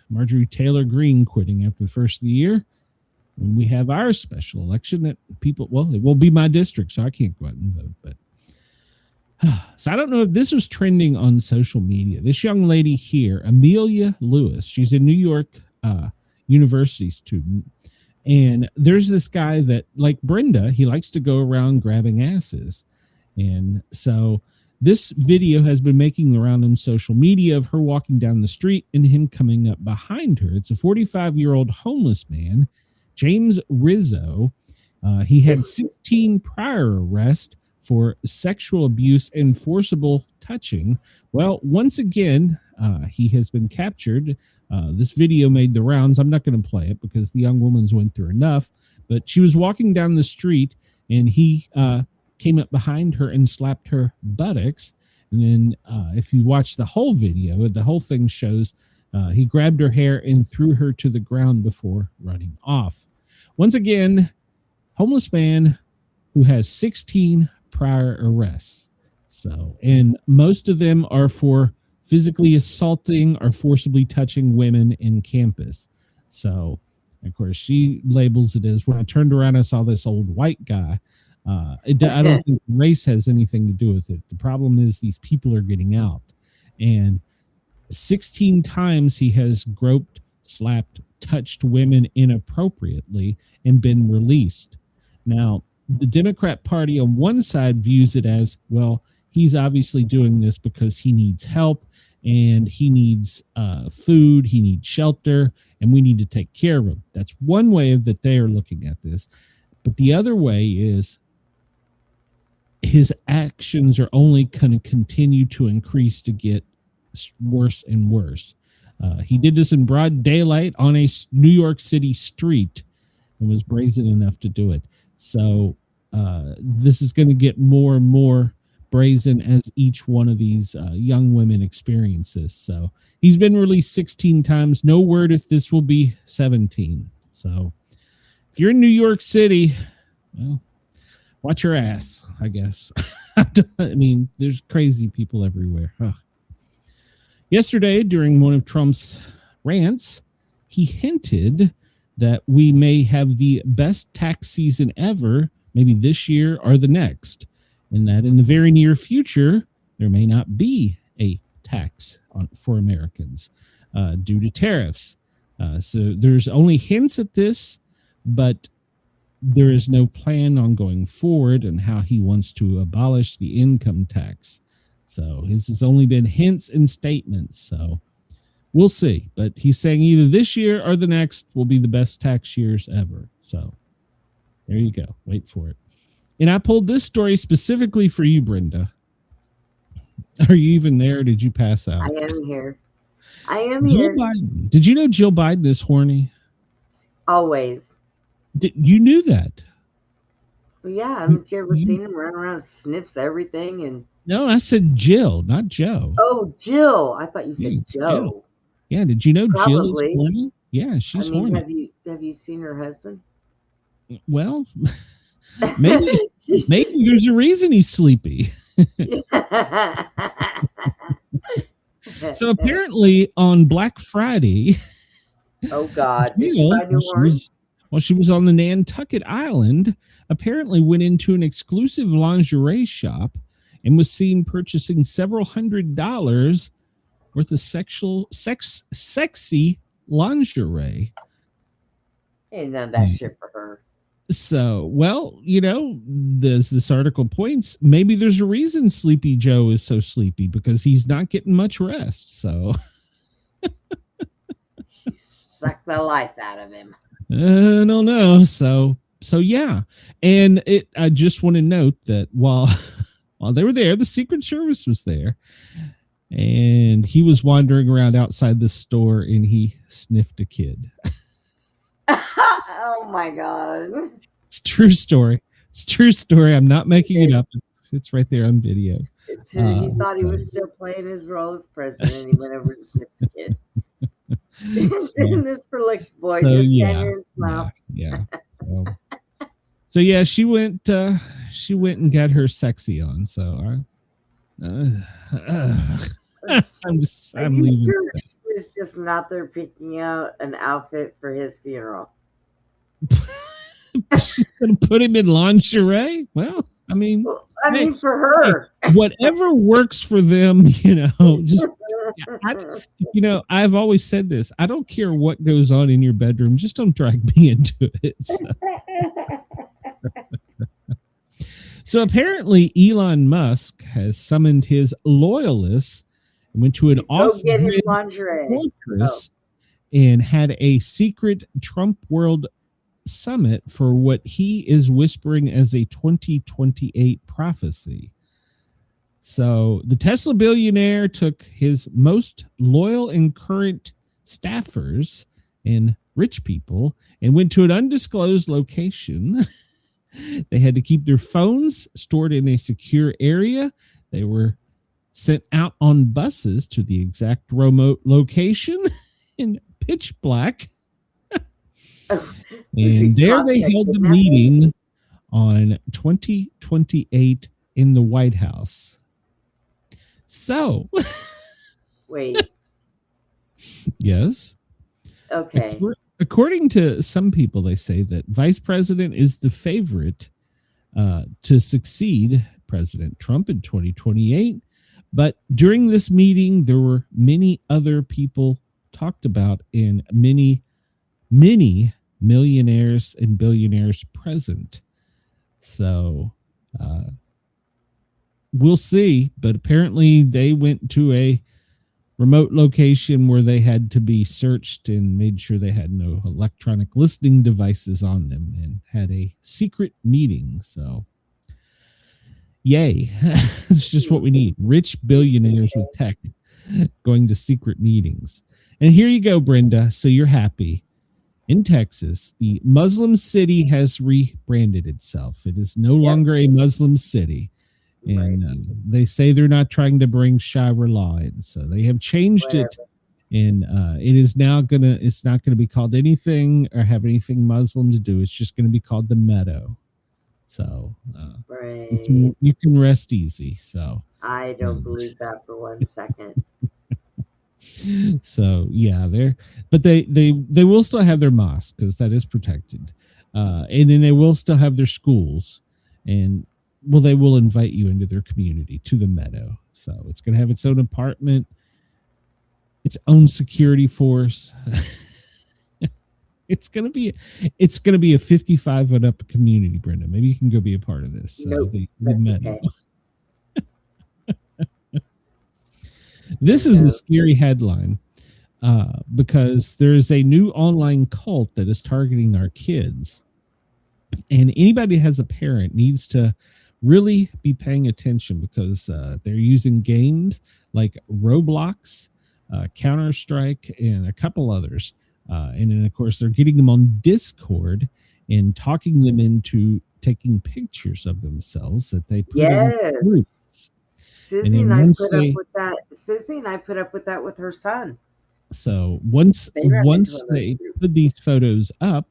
Marjorie Taylor Greene quitting after the first of the year, when we have our special election, that people, well, it will be my district, so I can't go out and vote. But so I don't know if this was trending on social media. This young lady here, Amelia Lewis, she's a New York University student. And there's this guy that, like Brenda, he likes to go around grabbing asses. And so this video has been making the round on social media of her walking down the street and him coming up behind her. It's a 45-year-old homeless man, James Rizzo. He had 16 prior arrests for sexual abuse and forcible touching. Well, once again, he has been captured. This video made the rounds. I'm not going to play it because the young woman's went through enough, but she was walking down the street and he came up behind her and slapped her buttocks. And then if you watch the whole video, the whole thing shows he grabbed her hair and threw her to the ground before running off. Once again, homeless man who has 16 prior arrests. So, and most of them are for physically assaulting or forcibly touching women in campus. So Of course, she labels it as, when I turned around, I saw this old white guy. I don't think race has anything to do with it. The problem is these people are getting out. And 16 times he has groped, slapped, touched women inappropriately and been released. Now, the Democrat Party on one side views it as, well, he's obviously doing this because he needs help and he needs food, he needs shelter, and we need to take care of him. That's one way that they are looking at this. But the other way is his actions are only going to continue to increase to get worse and worse. He did this in broad daylight on a New York City street and was brazen enough to do it. So this is going to get more and more brazen as each one of these young women experience this. So he's been released 16 times. No word if this will be 17. So if you're in New York City, well, watch your ass, I guess. I mean, there's crazy people everywhere. Ugh. Yesterday, during one of Trump's rants, he hinted that we may have the best tax season ever, maybe this year or the next, and that in the very near future, there may not be a tax for Americans due to tariffs. So there's only hints at this, but there is no plan on going forward and how he wants to abolish the income tax. So this has only been hints and statements. So we'll see. But he's saying either this year or the next will be the best tax years ever. So there you go. Wait for it. And I pulled this story specifically for you, Brenda. Are you even there? Or did you pass out? I am here. I am Jill here. Biden. Did you know Jill Biden is horny? Always. You knew that? Well, yeah, haven't you ever seen him run around and sniffs everything? And no, I said Jill, not Joe. Oh, Jill. I thought you said Joe. Jill. Yeah, did you know Probably. Jill is horny? Yeah, she's horny. Have you seen her husband? Well, maybe there's a reason he's sleepy. So apparently on Black Friday, oh God, Jill, while she was on the Nantucket Island, apparently went into an exclusive lingerie shop and was seen purchasing several $100s worth of sexy lingerie. Ain't none of that shit for her. So, well, this article points, maybe there's a reason Sleepy Joe is so sleepy, because he's not getting much rest. So she sucked the life out of him. I don't know. So yeah. And I just want to note that while they were there, the Secret Service was there, and he was wandering around outside the store and he sniffed a kid. Oh my God. It's a true story. It's a true story. I'm not making it up. It's right there on video. He thought he was still playing his role as president. He went over to sniff the kid. He's doing this for Lick's boy. Just stand here and smile. Yeah. So yeah, she went and got her sexy on. So I'm leaving. Sure she was just not there picking out an outfit for his funeral. She's gonna put him in lingerie. Well, I mean, for her, whatever works for them, just I've always said this. I don't care what goes on in your bedroom, just don't drag me into it. So apparently Elon Musk has summoned his loyalists and went to an off-grid fortress and had a secret Trump World Summit for what he is whispering as a 2028 prophecy. So the Tesla billionaire took his most loyal and current staffers and rich people and went to an undisclosed location. They had to keep their phones stored in a secure area. They were sent out on buses to the exact remote location in pitch black. And there they held the meeting on 2028 in the White House. So, wait. Yes. Okay. according to some people, they say that Vice President is the favorite to succeed President Trump in 2028. But during this meeting, there were many other people talked about, and many millionaires and billionaires present. So we'll see. But apparently, they went to a remote location where they had to be searched and made sure they had no electronic listening devices on them, and had a secret meeting. So yay. It's just what we need. Rich billionaires with tech going to secret meetings. And here you go, Brenda. So you're happy. In Texas, the Muslim city has rebranded itself. It is no longer a Muslim city. And they say they're not trying to bring Sharia law in. So they have changed it. And it is now it's not going to be called anything or have anything Muslim to do. It's just going to be called the Meadow. So you can rest easy. So I don't believe that for 1 second. So yeah, but they will still have their mosque, because that is protected, and then they will still have their schools, and they will invite you into their community, to the Meadow. So it's going to have its own apartment, its own security force. It's going to be a 55 and up community, Brenda. Maybe you can go be a part of this. Nope, the Meadow. Okay. This is a scary headline, because there's a new online cult that is targeting our kids. And anybody that has a parent needs to really be paying attention, because they're using games like Roblox, Counter-Strike, and a couple others. And then, of course, they're getting them on Discord and talking them into taking pictures of themselves that they put in groups. Susie and I put up with that. Susie and I put up with that with her son. So once they put these photos up,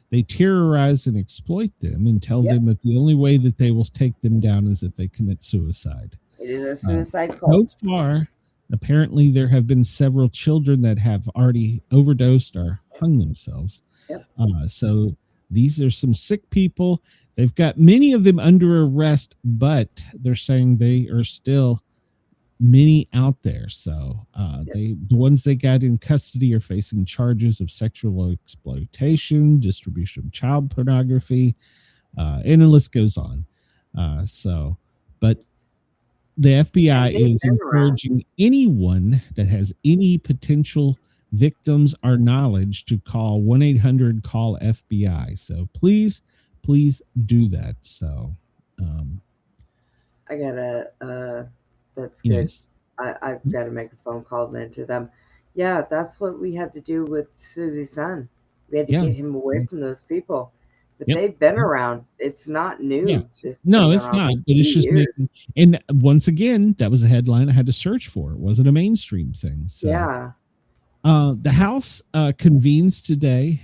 they terrorize and exploit them and tell them that the only way that they will take them down is if they commit suicide. It is a suicide cult. So far, apparently there have been several children that have already overdosed or hung themselves. So these are some sick people. They've got many of them under arrest, but they're saying they are still many out there. So the ones they got in custody are facing charges of sexual exploitation, distribution of child pornography, and the list goes on. But the FBI is encouraging anyone that has any potential victims or knowledge to call 1-800-CALL-FBI. So please do that. So I gotta that's good. Yes. I've got to make a phone call then to them. Yeah, that's what we had to do with Susie's son. We had to get him away from those people. But they've been around. It's not new. Yeah. No, it's not. But it's just making. And once again, that was a headline I had to search for. It wasn't a mainstream thing. So. Yeah. The House convenes today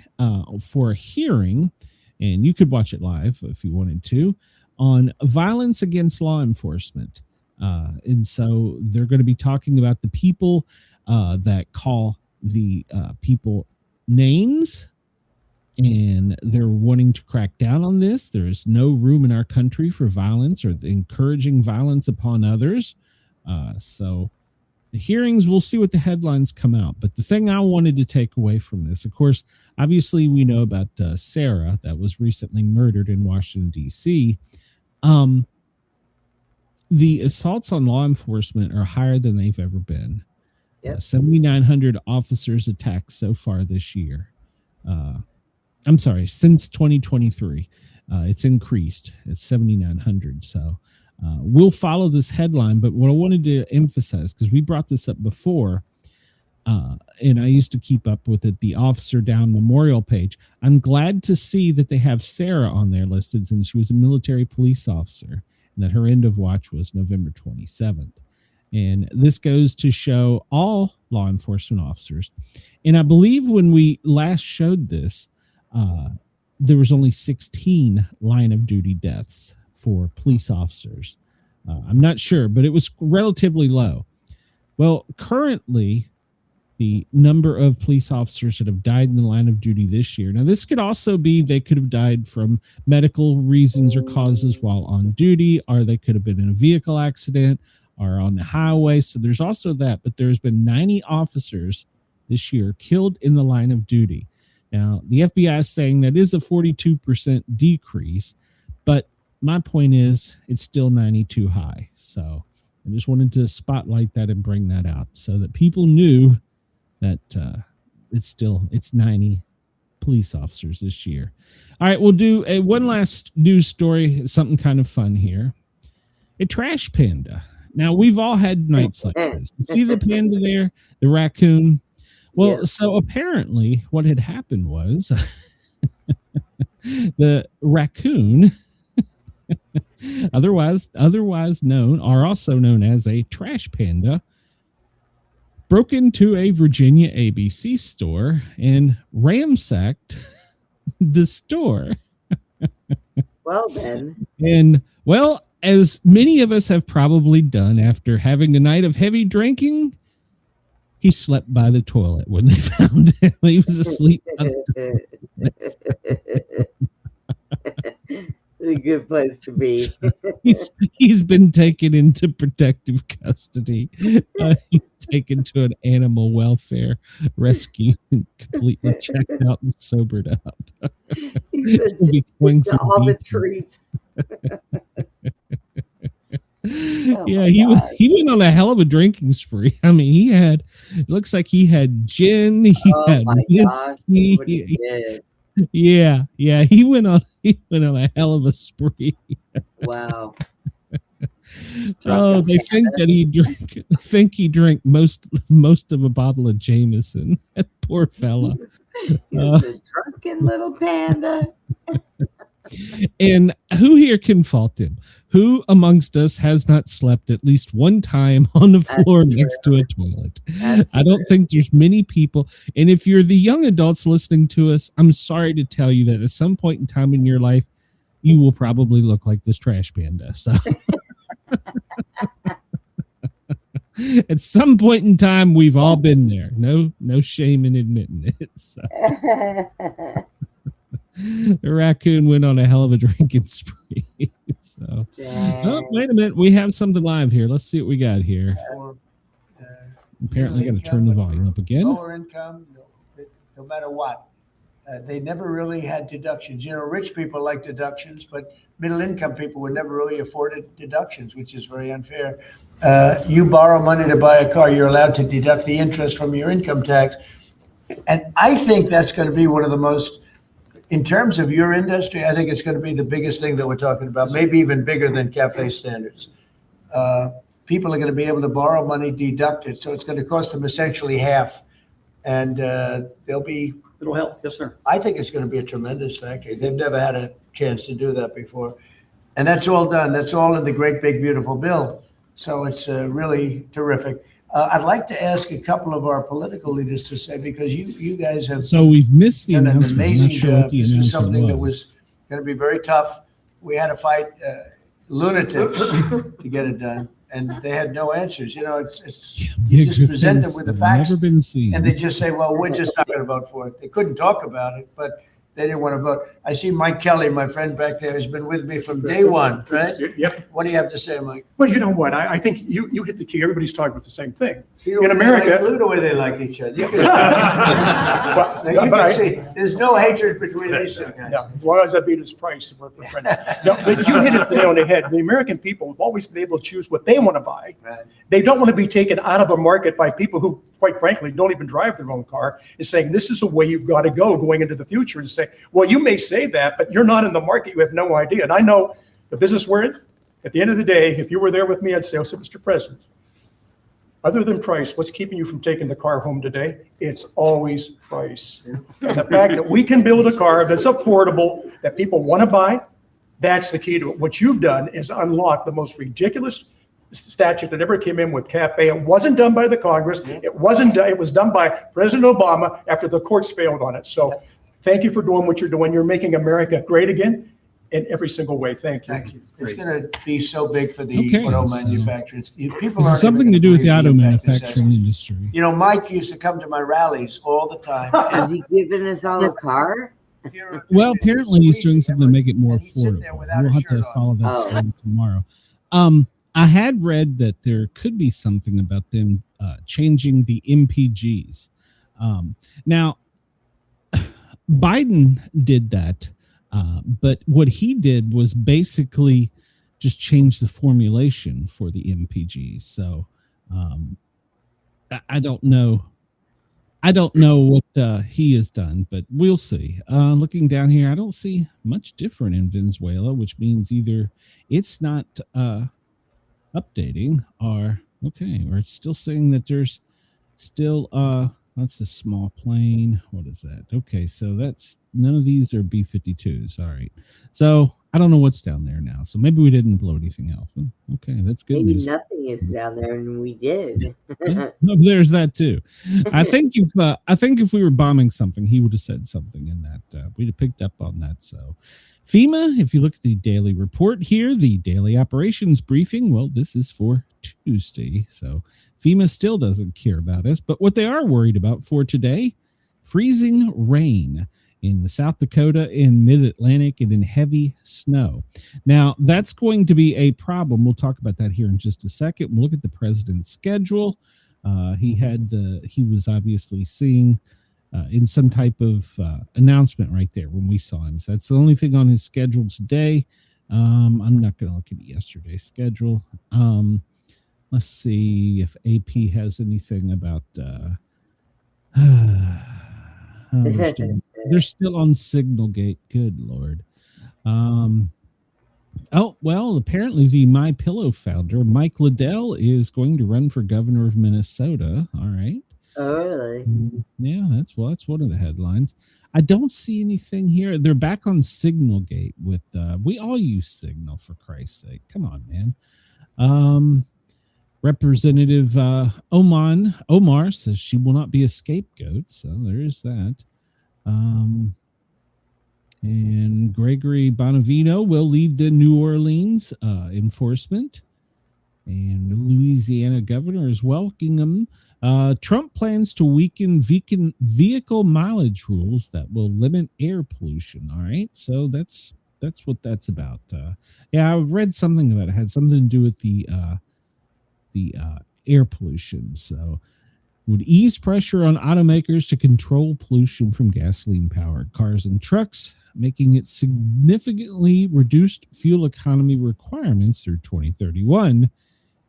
for a hearing, and you could watch it live if you wanted to, on violence against law enforcement. And so they're going to be talking about the people that call the people names, and they're wanting to crack down on this. There is no room in our country for violence or encouraging violence upon others. So the hearings, we'll see what the headlines come out. But the thing I wanted to take away from this, of course, obviously we know about Sarah that was recently murdered in Washington, D.C. The assaults on law enforcement are higher than they've ever been. 7,900 officers attacked so far this year. I'm sorry, since 2023. It's increased. It's 7,900. So we'll follow this headline. But what I wanted to emphasize, because we brought this up before, and I used to keep up with it, the Officer Down Memorial page. I'm glad to see that they have Sarah on there listed, since she was a military police officer, and that her end of watch was November 27th. And this goes to show all law enforcement officers. And I believe when we last showed this, there was only 16 line of duty deaths for police officers. I'm not sure, but it was relatively low. Well, currently, the number of police officers that have died in the line of duty this year. Now, this could also be they could have died from medical reasons or causes while on duty, or they could have been in a vehicle accident or on the highway. So there's also that. But there's been 90 officers this year killed in the line of duty. Now, the FBI is saying that is a 42% decrease, but my point is it's still 92 high. So I just wanted to spotlight that and bring that out so that people knew that it's 90 police officers this year. All right, we'll do one last news story, something kind of fun here. A trash panda. Now, we've all had nights like this. You see the panda there, the raccoon? Well, yeah. So apparently what had happened was the raccoon, otherwise known, or also known as a trash panda, broke into a Virginia ABC store and ransacked the store. Well, then. And, well, as many of us have probably done after having a night of heavy drinking, he slept by the toilet when they found him. He was asleep by the toilet. A good place to be. He's been taken into protective custody. He's taken to an animal welfare rescue and completely checked out and sobered up. He's to all the treats. Oh yeah, he went on a hell of a drinking spree. I mean, it looks like he had gin, he had whiskey. Yeah, he went on a hell of a spree. Wow. Oh, they think that he drank most of a bottle of Jameson. That poor fella. He's a drunken little panda. And who here can fault him? Who amongst us has not slept at least one time on the floor next to a toilet? I don't think there's many people. And if you're the young adults listening to us, I'm sorry to tell you that at some point in time in your life, you will probably look like this trash panda. So at some point in time, we've all been there. No shame in admitting it. So. The raccoon went on a hell of a drinking spree. So, oh, wait a minute. We have something live here. Let's see what we got here. Apparently, got to turn the volume up again. Lower income, no matter what. They never really had deductions. You know, rich people like deductions, but middle income people were never really afforded deductions, which is very unfair. You borrow money to buy a car, you're allowed to deduct the interest from your income tax. And I think that's going to be one of the most, in terms of your industry, I think it's going to be the biggest thing that we're talking about, maybe even bigger than cafe standards. People are going to be able to borrow money, deduct it, so it's going to cost them essentially half. And it'll help. Yes, sir. I think it's going to be a tremendous factor. They've never had a chance to do that before. And that's all done. That's all in the great, big, beautiful bill. So it's really terrific. I'd like to ask a couple of our political leaders to say, because you guys have we've missed the announcement. An amazing job. This was something that was going to be very tough. We had to fight lunatics to get it done, and they had no answers. You know, you just present them with the facts, never been seen. And they just say, "Well, we're just not going to vote for it." They couldn't talk about it, but they didn't want to vote. I see Mike Kelly, my friend back there, has been with me from day one, right? Yep. What do you have to say, Mike? Well, you know what? I think you hit the key. Everybody's talking about the same thing. In America, like the way they like each other. You can see there's no hatred between these two guys. No, as long as I beat his price, we're friends. No, but you hit it the nail on the head. The American people have always been able to choose what they want to buy. Right. They don't want to be taken out of a market by people who, quite frankly, don't even drive their own car. Is saying this is the way you've got to go going into the future. And say, well, you may say that, but you're not in the market. You have no idea. And I know the business we're in. At the end of the day, if you were there with me, I'd say, oh, so Mr. President, other than price, what's keeping you from taking the car home today? It's always price. And the fact that we can build a car that's affordable, that people want to buy, that's the key to it. What you've done is unlock the most ridiculous statute that ever came in with CAFE. It wasn't done by the Congress. It wasn't done. It was done by President Obama after the courts failed on it. So thank you for doing what you're doing. You're making America great again. in every single way. Thank you. Thank you. It's Great. going to be so big for the Okay, auto so manufacturers. People This aren't is something even to gonna do with the believe auto impact this has. manufacturing industry. You know, Mike used to come to my rallies all the time. Is he giving us all a car? Well, apparently he's doing something to make it more And he'd sit there affordable. without We'll a have to shirt on. follow that Oh. story tomorrow. I had read that there could be something about them changing the MPGs. Now, Biden did that, but what he did was basically just change the formulation for the MPGs. So I don't know. I don't know what he has done, but we'll see. Looking down here, I don't see much different in Venezuela, which means either it's not updating or it's still saying that there's still that's a small plane. What is that? Okay, so that's none of these are B-52s. All right. So I don't know what's down there now. So maybe we didn't blow anything else. Okay, that's good Maybe news. nothing is down there, and we did. Yeah, no, there's that too. I think if we were bombing something, he would have said something in that. We'd have picked up on that. So FEMA, if you look at the daily report here, the daily operations briefing, well, this is for Tuesday. So FEMA still doesn't care about us, but what they are worried about for today, freezing rain in the South Dakota, in mid-Atlantic, and in heavy snow. Now, that's going to be a problem. We'll talk about that here in just a second. We'll look at the president's schedule. He was obviously seeing in some type of announcement right there when we saw him. So that's the only thing on his schedule today. I'm not going to look at yesterday's schedule. Let's see if AP has anything about... they're still on Signal Gate. Good Lord. Oh, well, apparently the My Pillow founder, Mike Liddell, is going to run for governor of Minnesota. All right. Oh, really? Yeah, that's one of the headlines. I don't see anything here. They're back on Signal Gate with we all use Signal, for Christ's sake. Come on, man. Representative Omar says she will not be a scapegoat, so there's that. And Gregory Bonavino will lead the New Orleans enforcement. And Louisiana governor is welcoming them. Trump plans to weaken vehicle mileage rules that will limit air pollution. All right, so that's what that's about. Yeah, I read something about it. Had something to do with the air pollution. So would ease pressure on automakers to control pollution from gasoline-powered cars and trucks, making it significantly reduced fuel economy requirements through 2031.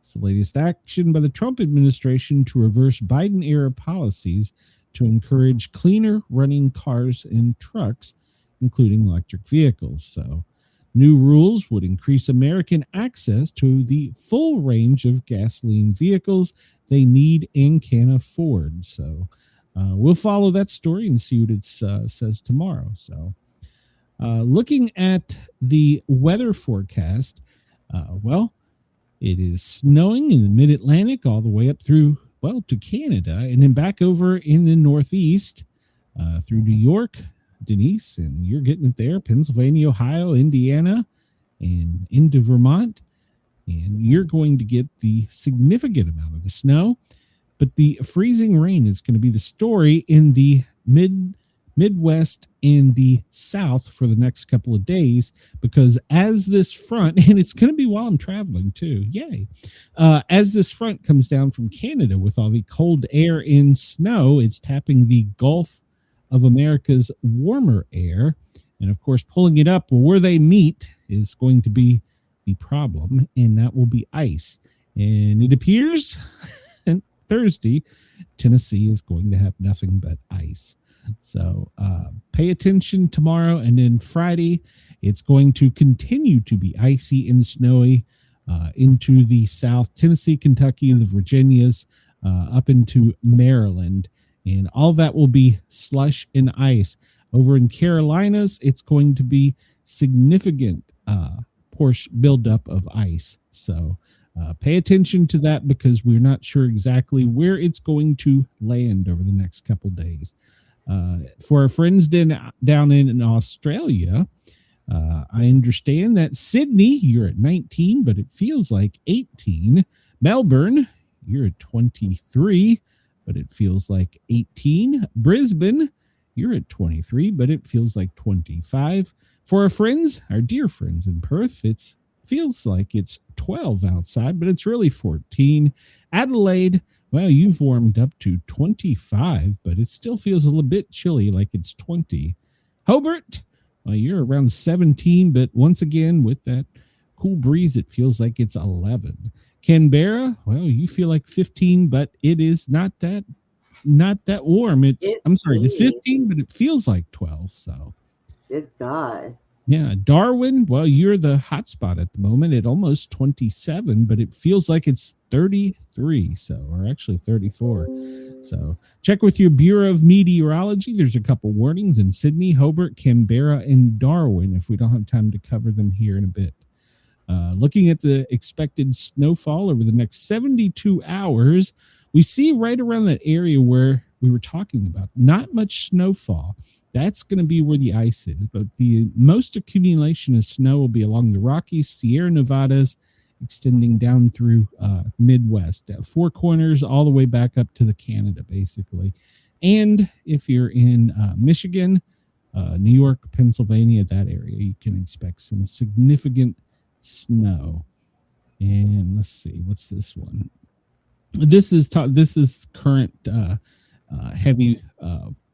It's the latest action by the Trump administration to reverse Biden-era policies to encourage cleaner running cars and trucks, including electric vehicles. So new rules would increase American access to the full range of gasoline vehicles they need and can afford. So we'll follow that story and see what it says tomorrow. So looking at the weather forecast, well, it is snowing in the mid-Atlantic all the way up through, well, to Canada, and then back over in the Northeast through New York, Denise, and you're getting it there, Pennsylvania, Ohio, Indiana, and into Vermont. And you're going to get the significant amount of the snow, but the freezing rain is going to be the story in the Midwest and the South for the next couple of days, because as this front, and it's going to be while I'm traveling too, yay, as this front comes down from Canada with all the cold air and snow, it's tapping the Gulf of America's warmer air, and of course pulling it up where they meet is going to be the problem, and that will be ice. And it appears Thursday Tennessee is going to have nothing but ice. So pay attention tomorrow, and then Friday it's going to continue to be icy and snowy into the South, Tennessee, Kentucky, the Virginias, up into Maryland, and all that will be slush and ice. Over in Carolinas, it's going to be significant buildup of ice. So pay attention to that, because we're not sure exactly where it's going to land over the next couple days. For our friends down in Australia, I understand that Sydney, you're at 19, but it feels like 18. Melbourne, you're at 23, but it feels like 18. Brisbane, you're at 23, but it feels like 25. For our friends, our dear friends in Perth, it feels like it's 12 outside, but it's really 14. Adelaide, well, you've warmed up to 25, but it still feels a little bit chilly, like it's 20. Hobart, well, you're around 17, but once again, with that cool breeze, it feels like it's 11. Canberra, well, you feel like 15, but it is not that warm. It's 15, but it feels like 12. So, good God. Yeah, Darwin, well, you're the hot spot at the moment at almost 27, but it feels like it's 33, or actually 34. So check with your Bureau of Meteorology. There's a couple warnings in Sydney, Hobart, Canberra, and Darwin if we don't have time to cover them here in a bit. Looking at the expected snowfall over the next 72 hours, we see right around that area where we were talking about, not much snowfall. That's going to be where the ice is, but the most accumulation of snow will be along the Rockies, Sierra Nevadas, extending down through Midwest, Four Corners, all the way back up to the Canada, basically. And if you're in Michigan, New York, Pennsylvania, that area, you can expect some significant snow. And let's see, what's this one? This is current heavy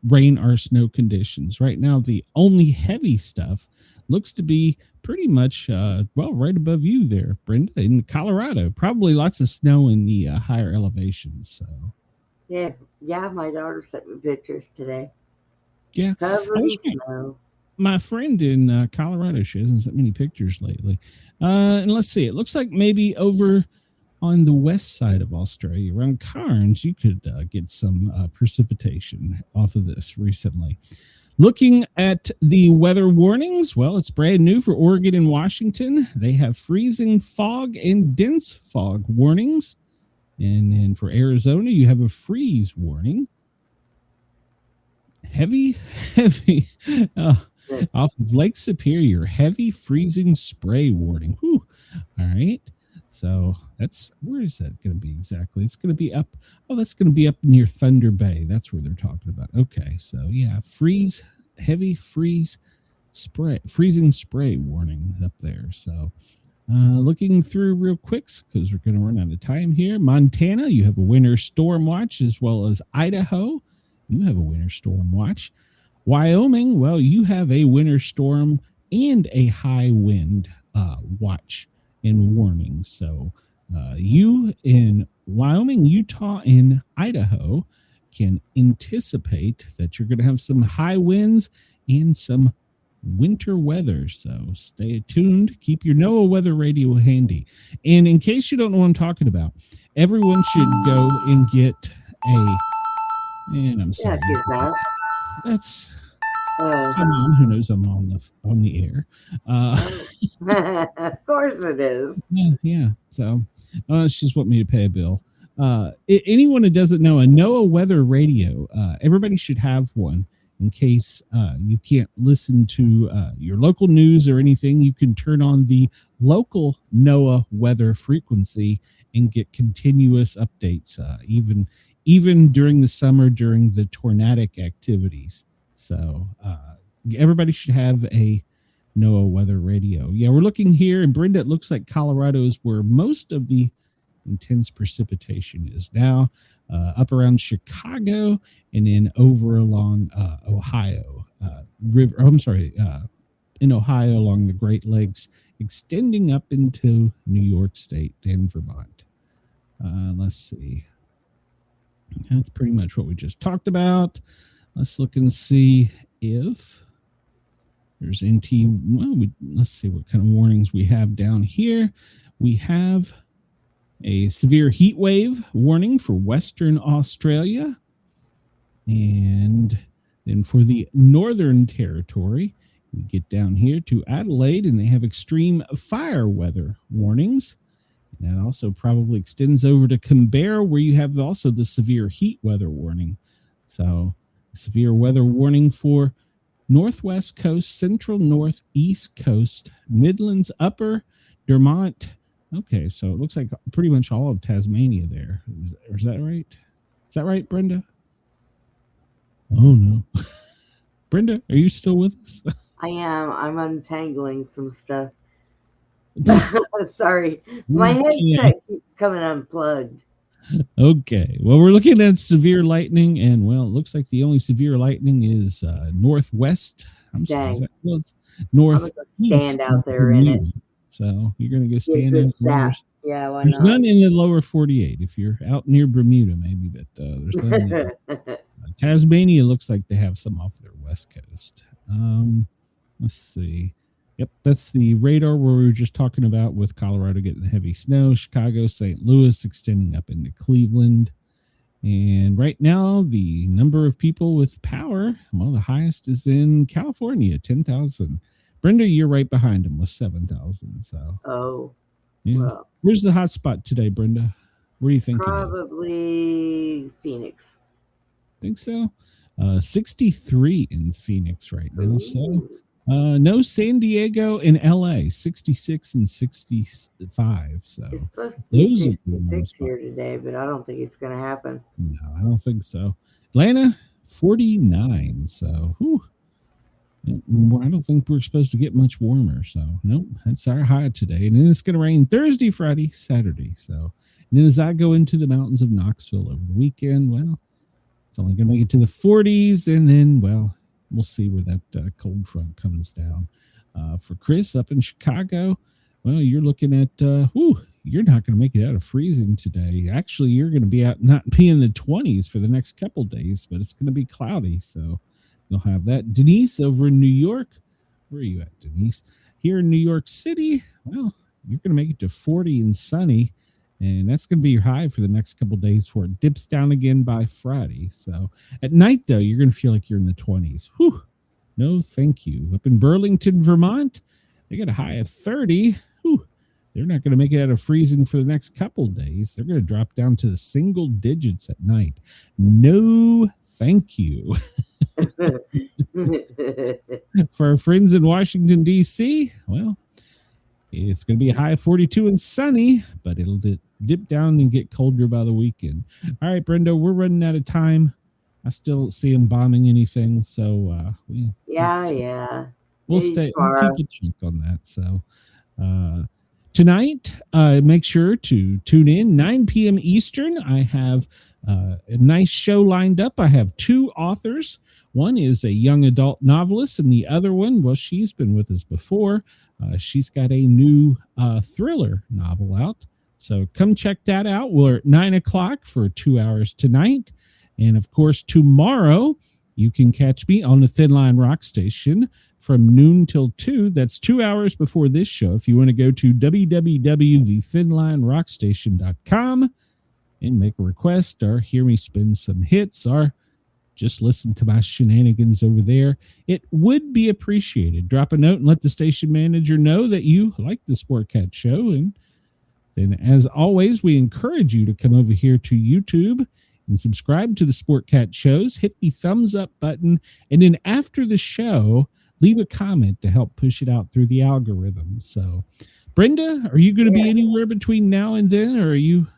rain or snow conditions. Right now, the only heavy stuff looks to be pretty much, right above you there, Brenda, in Colorado. Probably lots of snow in the higher elevations. So, yeah, my daughter sent me pictures today. Yeah, covered in snow. My friend in Colorado, she hasn't sent many pictures lately. And let's see, it looks like maybe over on the west side of Australia, around Cairns, you could get some precipitation off of this recently. Looking at the weather warnings, well, it's brand new for Oregon and Washington. They have freezing fog and dense fog warnings. And then for Arizona, you have a freeze warning. Heavy, off of Lake Superior, heavy freezing spray warning. Whew. All right. So where is that going to be exactly? It's going to be up. Oh, that's going to be up near Thunder Bay. That's where they're talking about. Okay. So yeah, heavy freezing spray warning up there. So looking through real quick because we're going to run out of time here. Montana, you have a winter storm watch, as well as Idaho. You have a winter storm watch. Wyoming, well, you have a winter storm and a high wind watch and warning. So you in Wyoming, Utah, and Idaho can anticipate that you're going to have some high winds and some winter weather. So stay tuned. Keep your NOAA weather radio handy. And in case you don't know what I'm talking about, everyone should go and get and I'm sorry. Yeah, that's someone who knows I'm on the air. Of course it is. Yeah. So she just want me to pay a bill. Anyone who doesn't know, a NOAA weather radio, everybody should have one in case you can't listen to your local news or anything. You can turn on the local NOAA weather frequency and get continuous updates, even during the summer, during the tornadic activities. So everybody should have a NOAA weather radio. Yeah, we're looking here, and Brenda, it looks like Colorado is where most of the intense precipitation is now, up around Chicago, and then over along Ohio River. In Ohio along the Great Lakes, extending up into New York State and Vermont. Let's see. That's pretty much what we just talked about. Let's look and see if there's NT. Well, let's see what kind of warnings we have down here. We have a severe heat wave warning for Western Australia. And then for the Northern Territory, we get down here to Adelaide, and they have extreme fire weather warnings. And that also probably extends over to Canberra, where you have also the severe heat weather warning. So severe weather warning for Northwest Coast, Central North, East Coast, Midlands, Upper, Vermont. Okay, so it looks like pretty much all of Tasmania there. Is that right? Is that right, Brenda? Oh, no. Brenda, are you still with us? I am. I'm untangling some stuff. Sorry. My Okay. headset keeps coming unplugged. Okay. Well, we're looking at severe lightning, and well, it looks like the only severe lightning is northwest. I'm sorry. Is Dang. that, well, it's I'm northeast. going to stand out there in it. So you're going to go Get a stand good in. zap. Yeah, why There's not? none in the lower 48. If you're out near Bermuda, maybe, but there's none there. Tasmania looks like they have some off their west coast. Let's see. Yep, that's the radar where we were just talking about with Colorado getting heavy snow, Chicago, St. Louis extending up into Cleveland. And right now, the number of people with power, well, the highest is in California, 10,000. Brenda, you're right behind them with 7,000. So, Oh, yeah. well, Where's the hot spot today, Brenda? Where do you think it is? probably Phoenix. Think so? 63 in Phoenix right now. So, Ooh. no San Diego and LA, 66 and 65. So It's supposed to be those are the 66 ones. here today, but I don't think it's going to happen. No, I don't think so. Atlanta, 49. So, whew. I don't think we're supposed to get much warmer. So, nope, that's our high today. And then it's going to rain Thursday, Friday, Saturday. So, and then as I go into the mountains of Knoxville over the weekend, well, it's only going to make it to the 40s. And then, well, we'll see where that cold front comes down. For Chris up in Chicago, well, you're looking at, you're not going to make it out of freezing today. Actually, you're going to be out, not be in the 20s for the next couple days, but it's going to be cloudy. So you'll have that. Denise over in New York. Where are you at, Denise? Here in New York City, well, you're going to make it to 40 and sunny. And that's going to be your high for the next couple of days before it dips down again by Friday. So at night, though, you're going to feel like you're in the 20s. Whew. No, thank you. Up in Burlington, Vermont, they got a high of 30. Whew. They're not going to make it out of freezing for the next couple of days. They're going to drop down to the single digits at night. No, thank you. For our friends in Washington, D.C., well, it's going to be a high of 42 and sunny, but it'll dip down and get colder by the weekend. All right, Brenda, we're running out of time. I still don't see them bombing anything, so we'll keep a check on that. So tonight, make sure to tune in 9 p.m. Eastern. I have a nice show lined up. I have two authors. One is a young adult novelist, and the other one, well, she's been with us before. She's got a new thriller novel out. So come check that out. We're at 9 o'clock for 2 hours tonight. And of course, tomorrow you can catch me on the Thin Line Rock Station from noon till 2. That's 2 hours before this show. If you want to go to www.thethinlinerockstation.com and make a request or hear me spin some hits or just listen to my shenanigans over there, it would be appreciated. Drop a note and let the station manager know that you like the Sportcat show. And then, as always, we encourage you to come over here to YouTube and subscribe to the Sportcat shows. Hit the thumbs up button. And then after the show, leave a comment to help push it out through the algorithm. So, Brenda, are you going to be anywhere between now and then? Or are you?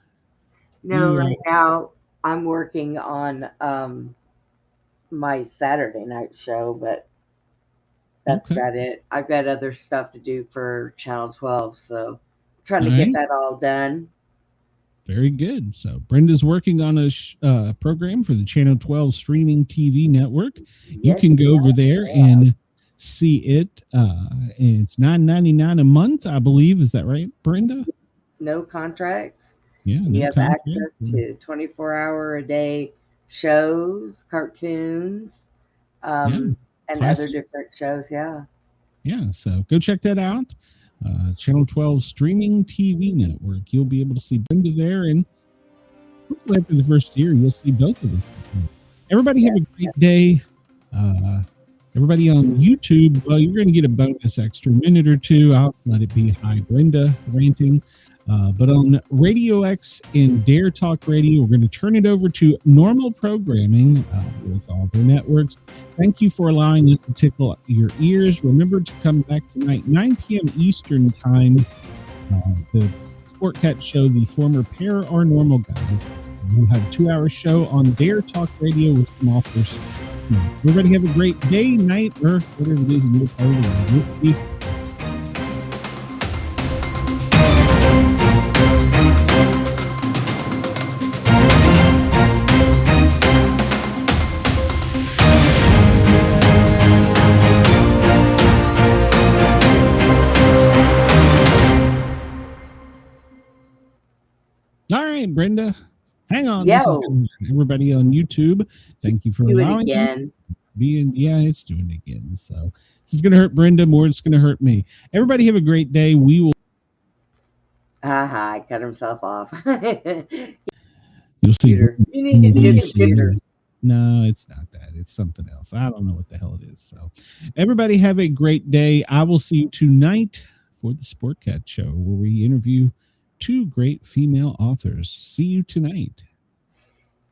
No, right now I'm working on my Saturday night show, but that's about it. I've got other stuff to do for Channel 12, so I'm trying to get that all done. Very good. So Brenda's working on a program for the Channel 12 streaming TV network. You can go over there and see it. It's $9.99 a month, I believe. Is that right, Brenda? No contracts. Yeah. You have access to 24-hour-a-day shows, cartoons, and other different shows. Yeah. So go check that out. Channel 12 streaming TV network. You'll be able to see Brenda there, and hopefully after the first year, you'll see both of us. Everybody have a great day. Everybody on YouTube, well, you're going to get a bonus extra minute or two. I'll let it be Hi Brenda ranting. But on Radio X and Dare Talk Radio, we're going to turn it over to normal programming with all their networks. Thank you for allowing us to tickle your ears. Remember to come back tonight, 9 p.m. Eastern Time. The Sportcat Show, the former Paranormal Guys. We'll have a 2-hour show on Dare Talk Radio with some authors. Everybody have a great day, night, or whatever it is in your part of the world. Peace. All right, Brenda, hang on. This is everybody on YouTube. Thank you for allowing us. It's doing it again. So this is going to hurt Brenda more. It's going to hurt me. Everybody have a great day. We will. He cut himself off. You'll see. You need a new computer. No, it's not that. It's something else. I don't know what the hell it is. So everybody have a great day. I will see you tonight for the Sportcat Show, where we interview 2 great female authors. See you tonight.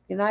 Good night.